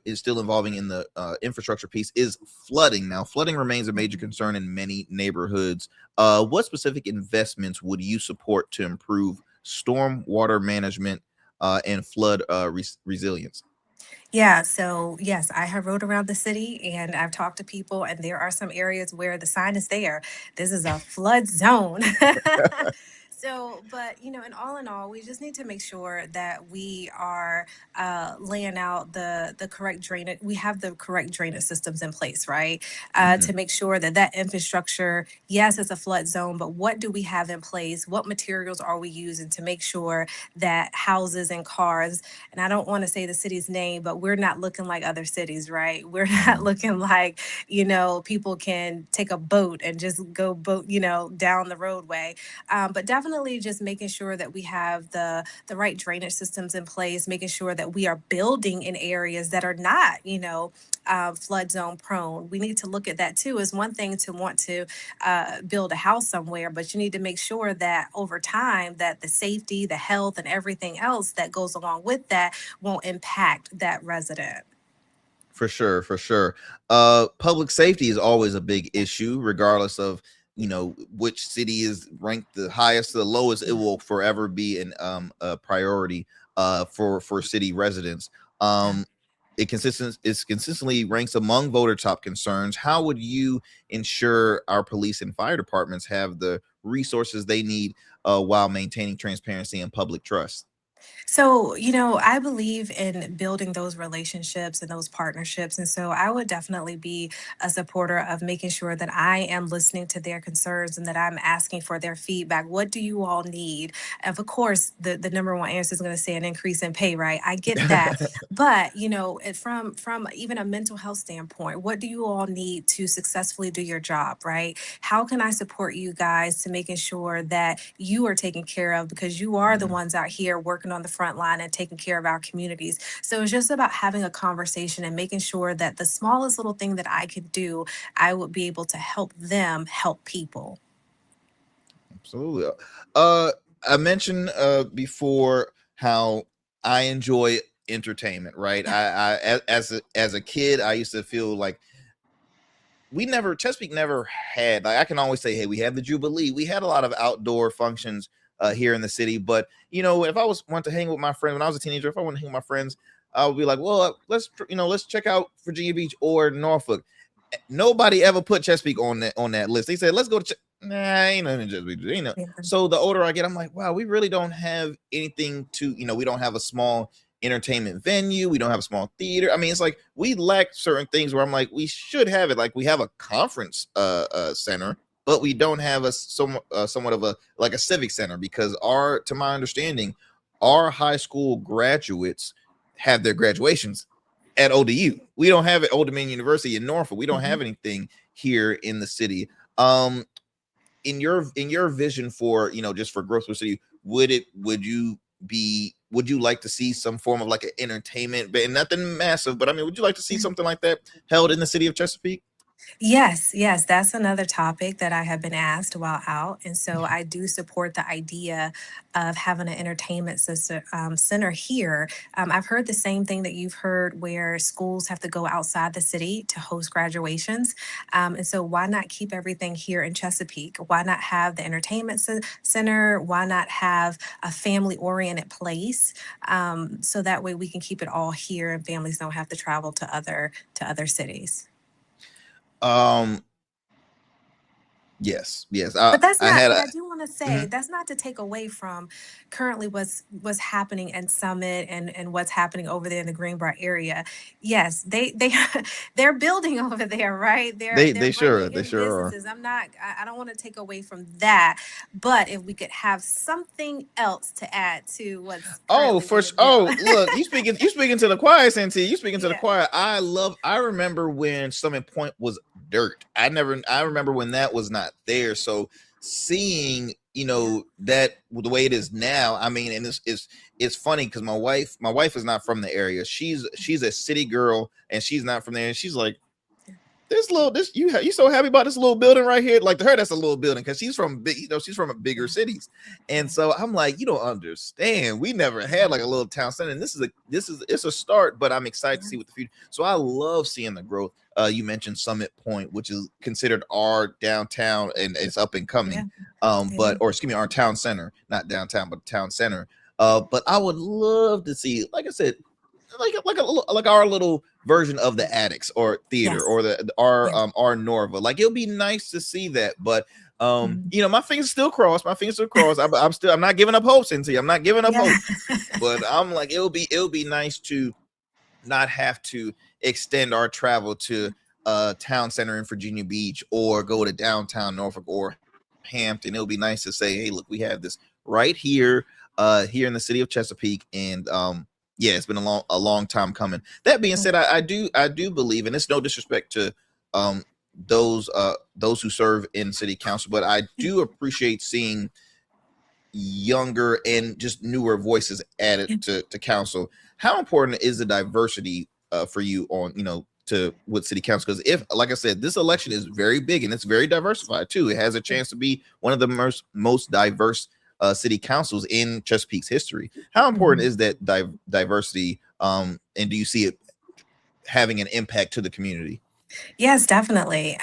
is still involving in the infrastructure piece is flooding. Now, flooding remains a major concern in many neighborhoods. What specific investments would you support to improve storm water management and flood resilience? Yeah, so yes, I have rode around the city and I've talked to people, and there are some areas where the sign is there. This is a flood zone. So, but in all, we just need to make sure that we are laying out the correct drainage. We have the correct drainage systems in place, right? To make sure that that infrastructure, yes, it's a flood zone, but what do we have in place? What materials are we using to make sure that houses and cars, and I don't want to say the city's name, but we're not looking like other cities, right? We're not looking like, people can take a boat and just go down the roadway. But definitely just making sure that we have the right drainage systems in place, making sure that we are building in areas that are not, flood zone prone. We need to look at that too. Is one thing to want to build a house somewhere, but you need to make sure that over time that the safety, the health, and everything else that goes along with that won't impact that resident. For sure, for sure. Public safety is always a big issue, regardless of which city is ranked the highest or the lowest. It will forever be a priority for city residents. It consistently ranks among voter top concerns. How would you ensure our police and fire departments have the resources they need while maintaining transparency and public trust? So, I believe in building those relationships and those partnerships. And so I would definitely be a supporter of making sure that I am listening to their concerns and that I'm asking for their feedback. What do you all need? Of course, the number one answer is going to say an increase in pay, right? I get that. But, from even a mental health standpoint, what do you all need to successfully do your job, right? How can I support you guys to making sure that you are taken care of, because you are the ones out here working on the front line and taking care of our communities. So it's just about having a conversation and making sure that the smallest little thing that I could do, I would be able to help them help people. Absolutely. I mentioned before how I enjoy entertainment, right? As a kid, I used to feel like Chesapeake never had, like, I can always say, hey, we have the Jubilee. We had a lot of outdoor functions here in the city, but if I want to hang with my friends when I was a teenager, if I want to hang with my friends, I'll be like, well, let's check out Virginia Beach or Norfolk. Nobody ever put Chesapeake on that list. They said, let's go to nah, ain't nothing in Chesapeake, Yeah. So the older I get, I'm like, wow, we really don't have anything to, we don't have a small entertainment venue, we don't have a small theater. I mean, it's like we lack certain things where I'm like, we should have it. Like we have a conference center, but we don't have somewhat of a civic center, because to my understanding, our high school graduates have their graduations at ODU. We don't have it. Old Dominion University in Norfolk. We don't have anything here in the city. In your vision for, just for growth of the city, would you like to see some form of like an entertainment, but nothing massive, but I mean, would you like to see something like that held in the city of Chesapeake? Yes, that's another topic that I have been asked while out. And so I do support the idea of having an entertainment center here. I've heard the same thing that you've heard, where schools have to go outside the city to host graduations. And so why not keep everything here in Chesapeake? Why not have the entertainment center? Why not have a family-oriented place? So that way we can keep it all here and families don't have to travel to other cities. Yes. But that's not. I But I do want to say that's not to take away from currently what's happening in Summit and what's happening over there in the Greenbrier area. Yes, they they're building over there, right? They're sure bringing in are. businesses. I don't want to take away from that, but if we could have something else to add to what's look, you speaking to the choir, Santiera. You speaking to the choir. I remember when Summit Point was dirt. I remember when that was not there. So seeing, that the way it is now, I mean, and it's funny because my wife is not from the area. She's a city girl and she's not from there. And she's like, you so happy about this little building right here? Like to her, that's a little building because she's from she's from bigger cities. And so I'm like, you don't understand. We never had like a little town center. And it's a start, but I'm excited to see what the future. So I love seeing the growth. You mentioned Summit Point, which is considered our downtown, and it's up and coming. Our town center, not downtown, but town center. But I would love to see, like I said, like our little version of the Attics or theater or our Norva. Like it'll be nice to see that, but my fingers still crossed. I'm not giving up hope, Cynthia. I'm not giving up hope. But I'm like, it'll be nice to not have to extend our travel to town center in Virginia Beach or go to downtown Norfolk or Hampton. It'll be nice to say, hey, look, we have this right here in the city of Chesapeake. And it's been a long time coming. That being said, I do believe, and it's no disrespect to those who serve in city council, but I do appreciate seeing younger and just newer voices added to council. How important is the diversity for you on with city council? Because if, like I said, this election is very big and it's very diversified too. It has a chance to be one of the most diverse city councils in Chesapeake's history. How important is that diversity, and do you see it having an impact to the community? Yes, definitely.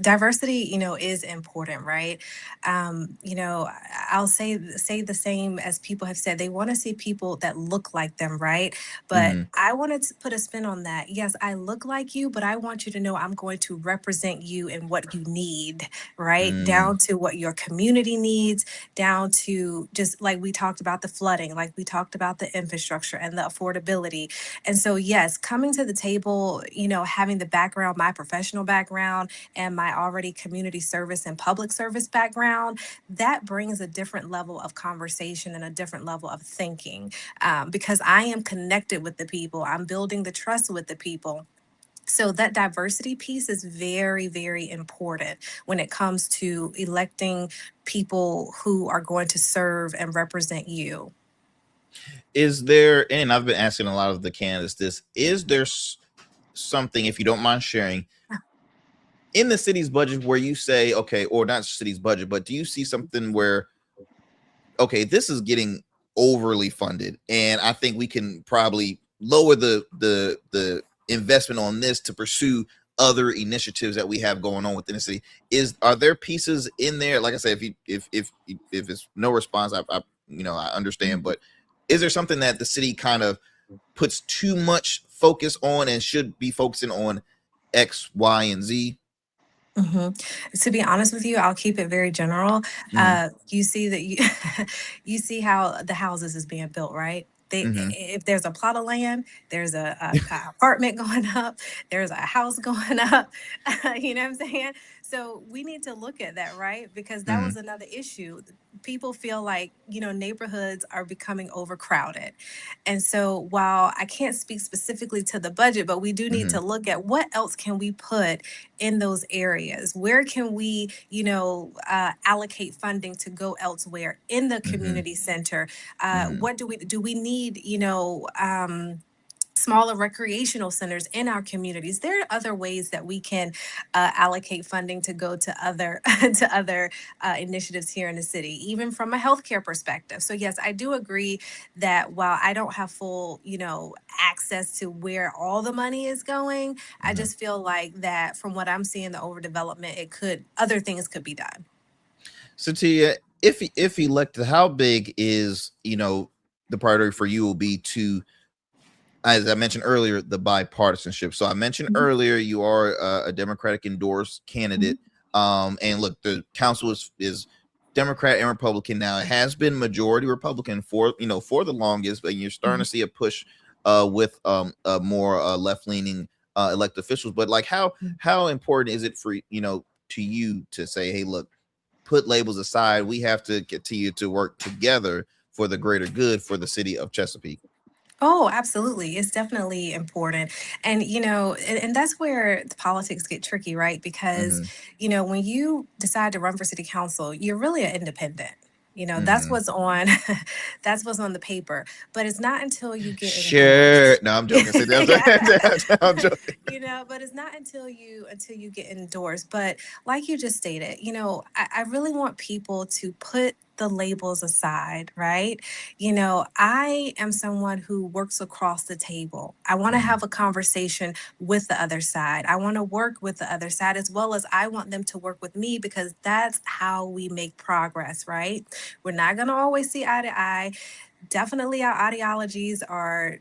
Diversity, is important, right? I'll say the same as people have said. They want to see people that look like them, right? But I wanted to put a spin on that. Yes, I look like you, but I want you to know I'm going to represent you in what you need, right? Down to what your community needs, down to just like we talked about the flooding, like we talked about the infrastructure and the affordability. And so, yes, coming to the table, having the background, my professional background and my already community service and public service background, that brings a different level of conversation and a different level of thinking, because I am connected with the people. I'm building the trust with the people. So that diversity piece is very, very important when it comes to electing people who are going to serve and represent you. Is there, and I've been asking a lot of the candidates this, is there something, if you don't mind sharing, in the city's budget where you say, okay, or not city's budget, but do you see something where, okay, this is getting overly funded and I think we can probably lower the investment on this to pursue other initiatives that we have going on within the city? Are there pieces in there? Like I said, if it's no response, I understand, but is there something that the city kind of puts too much focus on and should be focusing on X, Y, and Z? To be honest with you, I'll keep it very general. Mm-hmm. You see that you you see how the houses is being built, right? Mm-hmm. If there's a plot of land, there's a apartment going up, there's a house going up. You know what I'm saying? So we need to look at that, right? Because that Mm-hmm. was another issue. People feel like, neighborhoods are becoming overcrowded. And so while I can't speak specifically to the budget, but we do need Mm-hmm. to look at what else can we put in those areas. Where can we, allocate funding to go elsewhere in the Mm-hmm. community center? Mm-hmm. What do we need, smaller recreational centers in our communities? There are other ways that we can allocate funding to go to other to other initiatives here in the city, even from a healthcare perspective. So yes, I do agree that while I don't have full, access to where all the money is going, I Mm-hmm. just feel like that from what I'm seeing, the overdevelopment, other things could be done. So Tia, if elected, how big is the priority for you will be to, as I mentioned earlier, the bipartisanship. So I mentioned earlier you are a Democratic-endorsed candidate. And look, the council is Democrat and Republican now. It has been majority Republican for the longest, but you're starting to see a push with more left-leaning elected officials. But like, how important is it for to you to say, hey, look, put labels aside. We have to continue to work together for the greater good for the city of Chesapeake? Oh, absolutely. It's definitely important. And, and that's where the politics get tricky, right? Because, Mm-hmm. When you decide to run for city council, you're really an independent. That's Mm-hmm. what's on that's what's on the paper. But it's not until you get Sure. endorsed. No, I'm joking. Yeah. I'm joking. But it's not until you get endorsed. But like you just stated, I really want people to put the labels aside, right? I am someone who works across the table. I want to Mm-hmm. have a conversation with the other side. I want to work with the other side as well as I want them to work with me, because that's how we make progress, right? We're not going to always see eye to eye. Definitely our ideologies are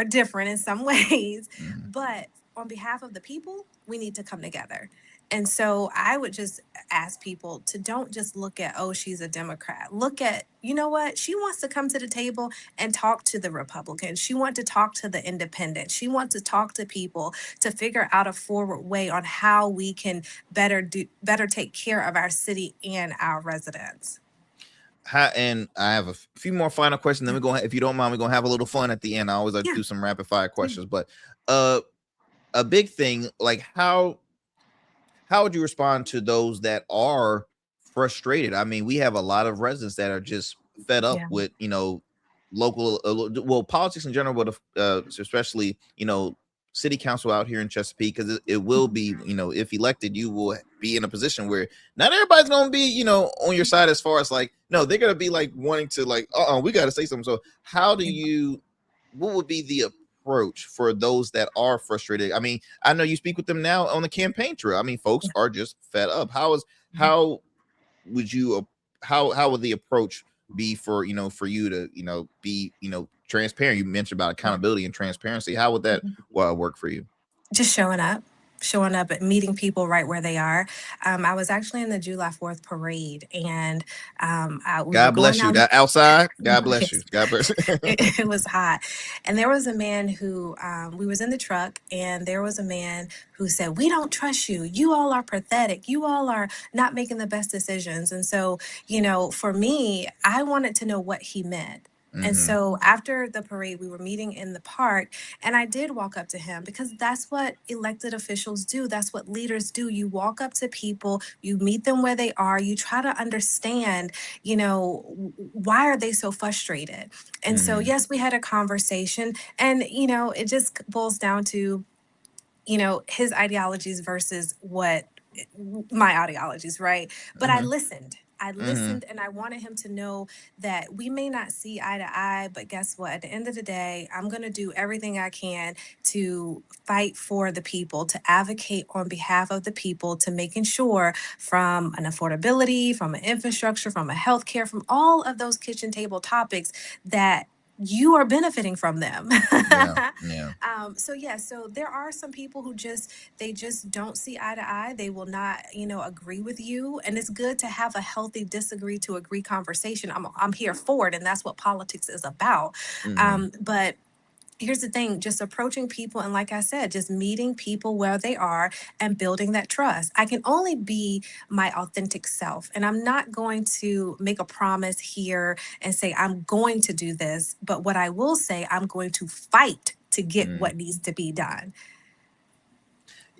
different in some ways, Mm-hmm. but on behalf of the people, we need to come together. And so I would just ask people to don't just look at, oh, she's a Democrat. Look at, you know what? She wants to come to the table and talk to the Republicans. She wants to talk to the independents. She wants to talk to people to figure out a forward way on how we can better take care of our city and our residents. And I have a few more final questions. Then we're going, if you don't mind, we're going to have a little fun at the end. I always like to do some rapid fire questions, but a big thing, like how would you respond to those that are frustrated? I mean, we have a lot of residents that are just fed up with, local, politics in general, but especially, city council out here in Chesapeake, because it will be, if elected, you will be in a position where not everybody's going to be, on your side as far as like, no, they're going to be like wanting to like, we got to say something. So what would be the approach for those that are frustrated? I mean, I know you speak with them now on the campaign trail. I mean, folks are just fed up. How would the approach be for you to be transparent? You mentioned about accountability and transparency. How would that work for you? Just showing up and meeting people right where they are. I was actually in the July 4th parade, and we were God going bless you. out That outside. God bless you. Yes. God bless you. It was hot. And there was a man who, we was in the truck, and there was a man who said, "We don't trust you. You all are pathetic. You all are not making the best decisions." And so, for me, I wanted to know what he meant. And so after the parade, we were meeting in the park, and I did walk up to him, because that's what elected officials do. That's what leaders do. You walk up to people, you meet them where they are, you try to understand, why are they so frustrated? And so, yes, we had a conversation, and, it just boils down to, his ideologies versus what my ideologies, right? But I listened. And I wanted him to know that we may not see eye to eye, but guess what? At the end of the day, I'm going to do everything I can to fight for the people, to advocate on behalf of the people, to making sure from an affordability, from an infrastructure, from a healthcare, from all of those kitchen table topics, that you are benefiting from them. Yeah. So there are some people who they just don't see eye to eye. They will not, agree with you. And it's good to have a healthy disagree to agree conversation. I'm here for it, and that's what politics is about. But here's the thing, just approaching people, and like I said, just meeting people where they are and building that trust. I can only be my authentic self, and I'm not going to make a promise here and say I'm going to do this, but what I will say, I'm going to fight to get what needs to be done.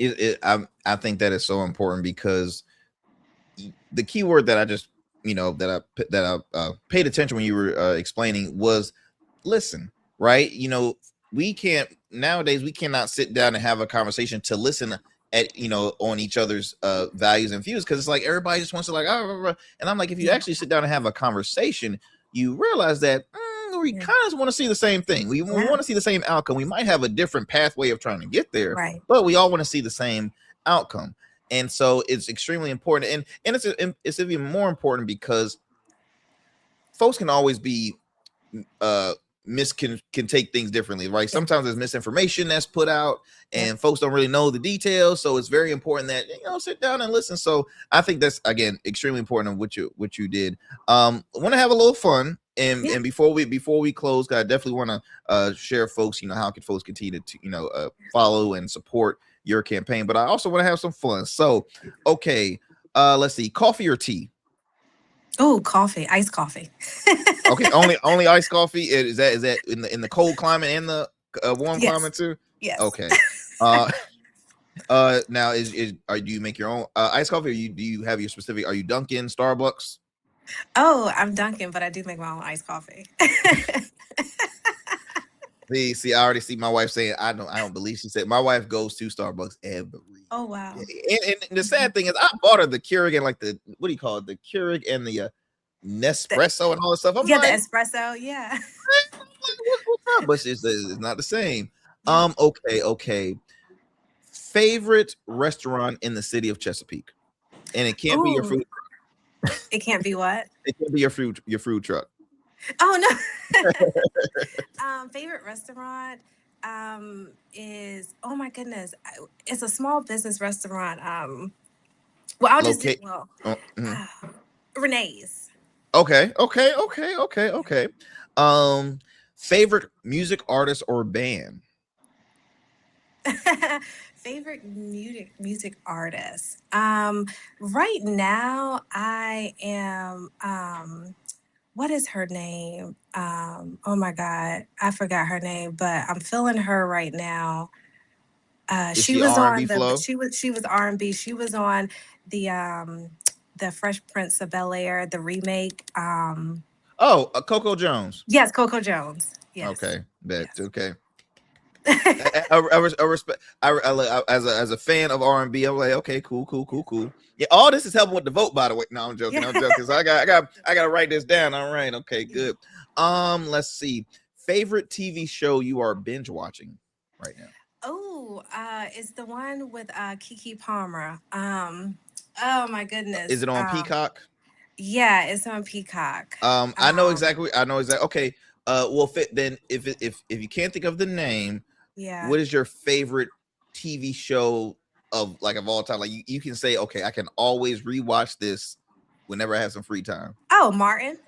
I think that is so important, because the key word that I just that I paid attention when you were explaining was listen. Right? We cannot sit down and have a conversation to listen at on each other's values and views, because it's like everybody just wants to and I'm like, if you actually sit down and have a conversation, you realize that we kind of want to see the same thing. We want to see the same outcome. We might have a different pathway of trying to get there, right, but we all want to see the same outcome. And so it's extremely important, and it's even more important because folks can always be can take things differently, right? Sometimes there's misinformation that's put out and folks don't really know the details, so it's very important that sit down and listen. So I think that's, again, extremely important of what you did. I want to have a little fun, and before we close, I definitely want to share folks, how can folks continue to follow and support your campaign, but I also want to have some fun. So okay, let's see, coffee or tea? Oh, coffee, iced coffee. Okay, only iced coffee. Is that in the cold climate and the warm climate too? Yes. Okay. Now do you make your own iced coffee, or do you have your specific? Are you Dunkin', Starbucks? Oh, I'm Dunkin', but I do make my own iced coffee. See, I already see my wife saying I don't believe she said. My wife goes to Starbucks every. Oh wow. And the sad thing is, I bought her the Keurig and the what do you call it? The Keurig and the Nespresso and all that stuff. The espresso. Yeah. What's up? But it's not the same. Okay. Favorite restaurant in the city of Chesapeake, and it can't be your food. It can't be what? It can't be your food truck. Oh no. Favorite restaurant is, oh my goodness, it's a small business restaurant. Well, I'll just Renee's. Okay. Favorite music artist or band? Favorite music artist. Right now I am what is her name? Oh my God, I forgot her name, but I'm feeling her right now. She was on she was R&B. She was on the Fresh Prince of Bel-Air, the remake. Coco Jones. Yes, Coco Jones. Yes. Okay, okay. I respect. As a fan of R&B, I'm like, okay, cool. Yeah, all this is helping with the vote, by the way. No, I'm joking. So I got to write this down. All right, okay, good. Let's see. Favorite TV show you are binge watching right now? Oh, it's the one with Keke Palmer. Oh my goodness. Is it on Peacock? Yeah, it's on Peacock. I know exactly. Okay. Well, then if you can't think of the name, what is your favorite TV show of all time? Like you can say, okay, I can always rewatch this whenever I have some free time. Oh, Martin.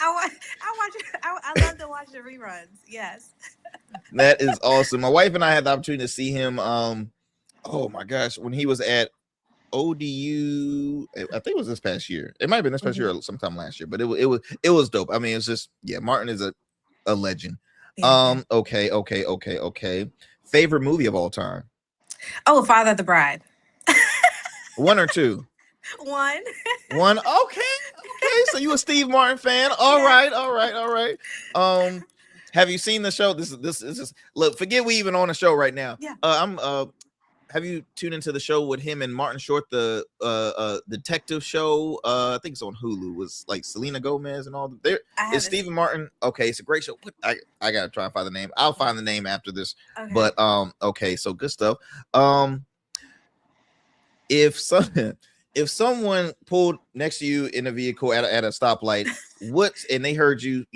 I love to watch the reruns. Yes. That is awesome. My wife and I had the opportunity to see him. Oh my gosh, when he was at ODU, I think it was this past year. It might have been this past year or sometime last year, but it was dope. I mean, it's just Martin is a legend. Yeah. Okay. Favorite movie of all time? Oh, Father of the Bride. One or two? One. Okay. So you a Steve Martin fan? All right. Have you seen the show? This is look. Forget we even on the show right now. Yeah. Have you tuned into the show with him and Martin Short, the detective show? I think it's on Hulu. It was like Selena Gomez and all. There is Stephen Martin. Okay, it's a great show. I gotta try and find the name. I'll find the name after this. Okay. But okay, so good stuff. if someone pulled next to you in a vehicle at a stoplight, and they heard you,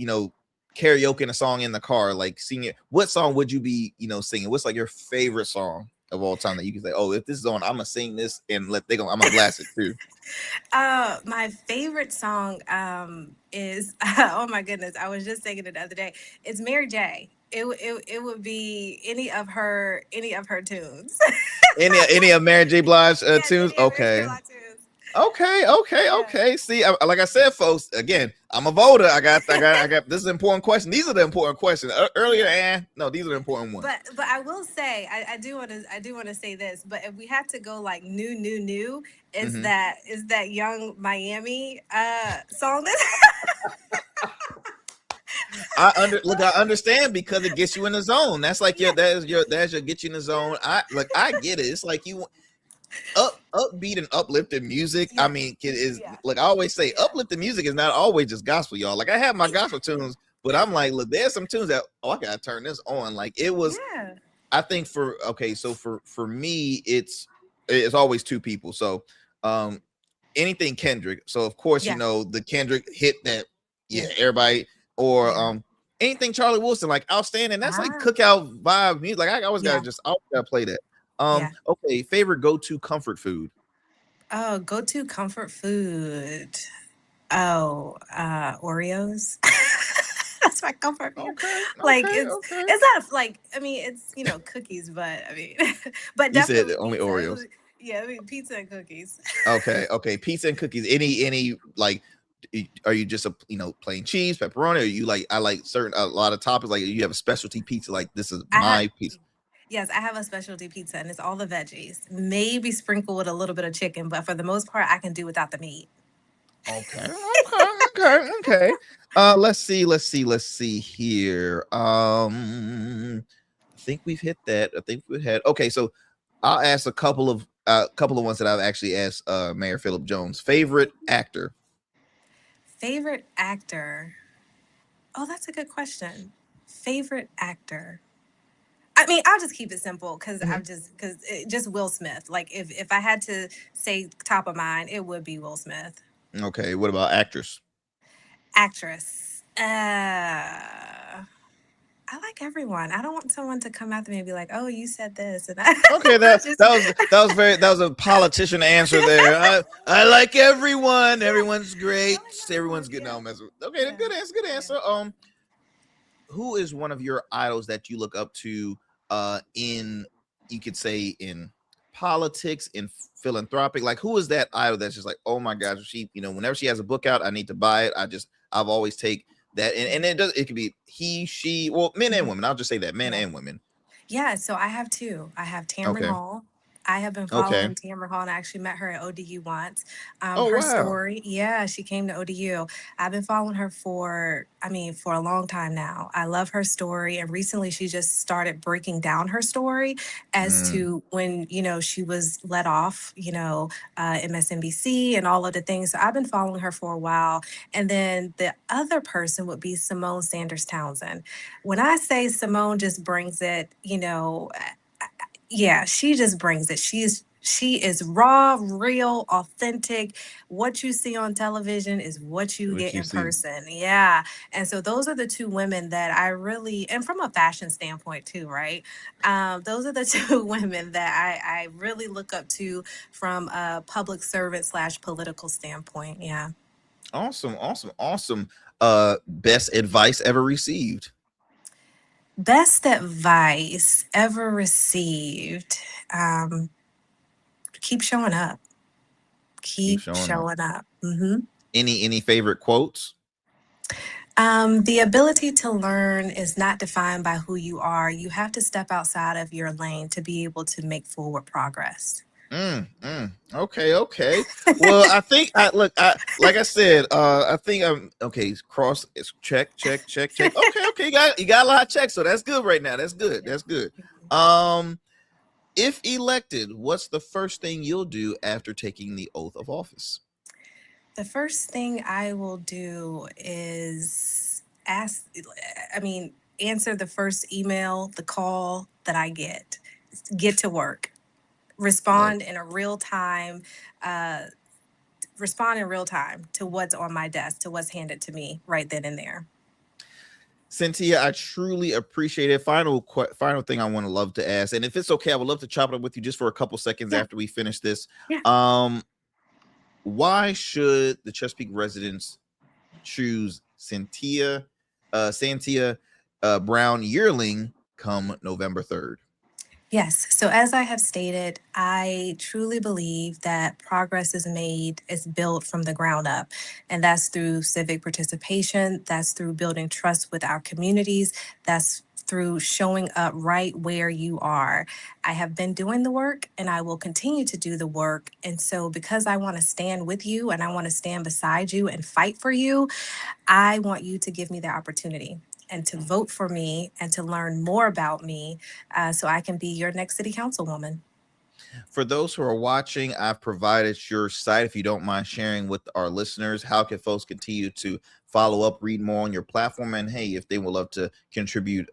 karaoke a song in the car, like singing, what song would you be, singing? What's like your favorite song of all time that you can say, oh, if this is on, I'm gonna sing this and I'm gonna blast it too. My favorite song is oh my goodness, I was just singing it the other day. It's Mary J. It would be any of her tunes. any of Mary J. Blige tunes? Okay. Tunes. Okay. See, like I said, folks, again, I'm a voter. I got. This is an important question. These are the important questions. Earlier, no, these are the important ones. But I will say, I do want to say this. But if we had to go like new, is that Young Miami song? I understand because it gets you in the zone. That's like that's your get you in the zone. I get it. It's like you upbeat and uplifted music. I mean, like I always say, uplifted music is not always just gospel, y'all. Like I have my gospel tunes, but I'm like, look, there's some tunes that I gotta turn this on. Like it was. I think for me, it's always two people. So anything Kendrick. So of course the Kendrick hit that everybody. Or anything Charlie Wilson, like Outstanding. That's like cookout vibe music. Like I always gotta play that. Okay, favorite go-to comfort food. Oh, go-to comfort food. Oh, Oreos. That's my comfort food. It's not like, I mean, it's cookies, but I mean, but you said definitely only pizza. Oreos. Yeah, I mean pizza and cookies. Okay, pizza and cookies. Any like, are you just plain cheese, pepperoni? Or you like, I like a lot of toppings, like you have a specialty pizza, like this is my pizza? Yes, I have a specialty pizza and it's all the veggies, maybe sprinkled with a little bit of chicken, but for the most part I can do without the meat. Okay. Let's see here. I think we've hit that. Okay, so I'll ask a couple of ones that I've actually asked Mayor Philip Jones. Favorite actor. Oh, that's a good question. Favorite actor. I mean, I'll just keep it simple because just Will Smith. Like if I had to say top of mind, it would be Will Smith. Okay, what about actress? I like everyone. I don't want someone to come after me and be like, "Oh, you said this." And okay, that was a politician answer there. I like everyone. Everyone's great. Everyone's good. No, okay, good answer. Who is one of your idols that you look up to in, you could say, in politics, in philanthropic? Like, who is that idol that's just like, oh my gosh, she, whenever she has a book out, I need to buy it. I've always take that, and it could be he, she, well, men and women. I'll just say that, men and women. Yeah, so I have two. I have Tamron Hall. I have been following Tamron Hall, and I actually met her at ODU once. Her story, she came to ODU. I've been following her for a long time now. I love her story, and recently she just started breaking down her story as to when, she was let off, MSNBC and all of the things. So I've been following her for a while. And then the other person would be Simone Sanders Townsend. When I say Simone just brings it, she just brings it. She is raw, real, authentic. What you see on television is what you get in person. Yeah. And so those are the two women that I really, and from a fashion standpoint too, right? Those are the two women that I really look up to from a public servant / political standpoint. Yeah. Awesome. Best advice ever received. Best advice ever received. Keep showing up. Keep showing up. Mm-hmm. Any favorite quotes? The ability to learn is not defined by who you are. You have to step outside of your lane to be able to make forward progress. Okay. Well, I think like I said, I think I'm okay. Cross is check. Okay. You got a lot of checks, so that's good right now. That's good. If elected, what's the first thing you'll do after taking the oath of office? The first thing I will do is answer the first email, the call that I get to work. Respond in a real time respond in real time to what's on my desk, to what's handed to me right then and there. Cynthia, I truly appreciate it. Final thing I want to love to ask, and if it's okay, I would love to chop it up with you just for a couple seconds after we finish this. Why should the Chesapeake residents choose Santiera Brown-Yearling come November 3rd? Yes. So as I have stated, I truly believe that progress is built from the ground up. And that's through civic participation. That's through building trust with our communities. That's through showing up right where you are. I have been doing the work and I will continue to do the work. And so because I want to stand with you and I want to stand beside you and fight for you, I want you to give me the opportunity and to vote for me and to learn more about me so I can be your next city councilwoman. For those who are watching, I've provided your site. If you don't mind sharing with our listeners, how can folks continue to follow up, read more on your platform? And hey, if they would love to contribute,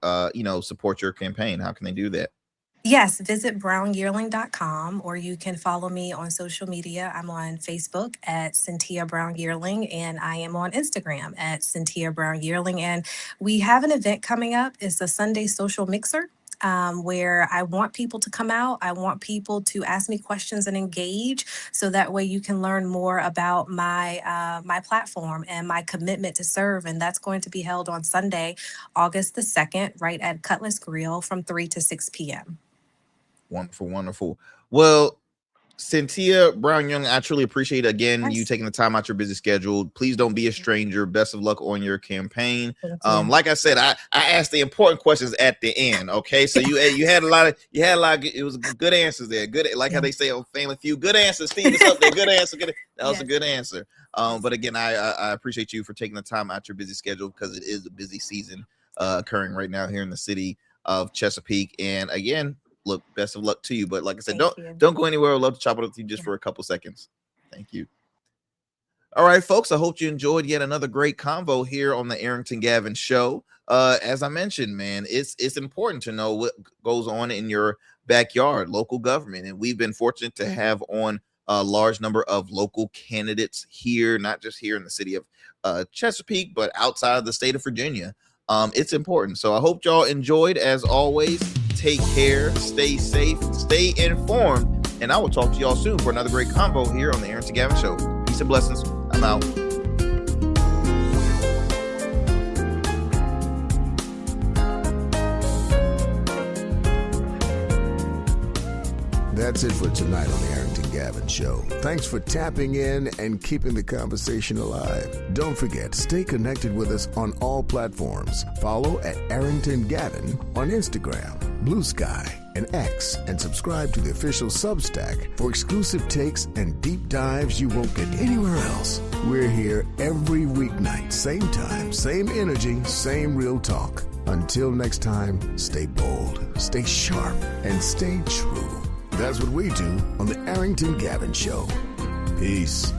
support your campaign, how can they do that? Yes, visit BROWN-YEARLING.com, or you can follow me on social media. I'm on Facebook at Santiera Brown-Yearling, and I am on Instagram at Santiera Brown-Yearling. And we have an event coming up. It's a Sunday social mixer where I want people to come out. I want people to ask me questions and engage, so that way you can learn more about my platform and my commitment to serve. And that's going to be held on Sunday, August the 2nd, right at Cutlass Grill from 3 to 6 p.m. Wonderful. Well, Santiera Brown-Yearling, I truly appreciate you taking the time out your busy schedule. Please don't be a stranger. Best of luck on your campaign. Like I said, I asked the important questions at the end. Okay, so you had a lot of it was good answers there. Good, like how they say on Family Feud. Good answer, Steve. It's up there. Good answer. That was a good answer. But again, I appreciate you for taking the time out your busy schedule, because it is a busy season occurring right now here in the city of Chesapeake. And again, look, best of luck to you. But like I said, don't go anywhere. I'd love to chop it up with you just for a couple seconds. Thank you. All right, folks, I hope you enjoyed yet another great convo here on the Arrington Gavin Show. As I mentioned, man, it's important to know what goes on in your backyard, local government. And we've been fortunate to have on a large number of local candidates here, not just here in the city of Chesapeake, but outside of the state of Virginia. It's important. So I hope y'all enjoyed. As always, take care, stay safe, stay informed, and I will talk to y'all soon for another great convo here on the Arrington Gavin Show. Peace and blessings. I'm out. That's it for tonight on the Arrington Gavin Show. Thanks for tapping in and keeping the conversation alive. Don't forget, stay connected with us on all platforms. Follow at Arrington Gavin on Instagram, Blue Sky, and X, and subscribe to the official Substack for exclusive takes and deep dives you won't get anywhere else. We're here every weeknight, same time, same energy, same real talk. Until next time, stay bold, stay sharp, and stay true. That's what we do on the Arrington Gavin Show. Peace.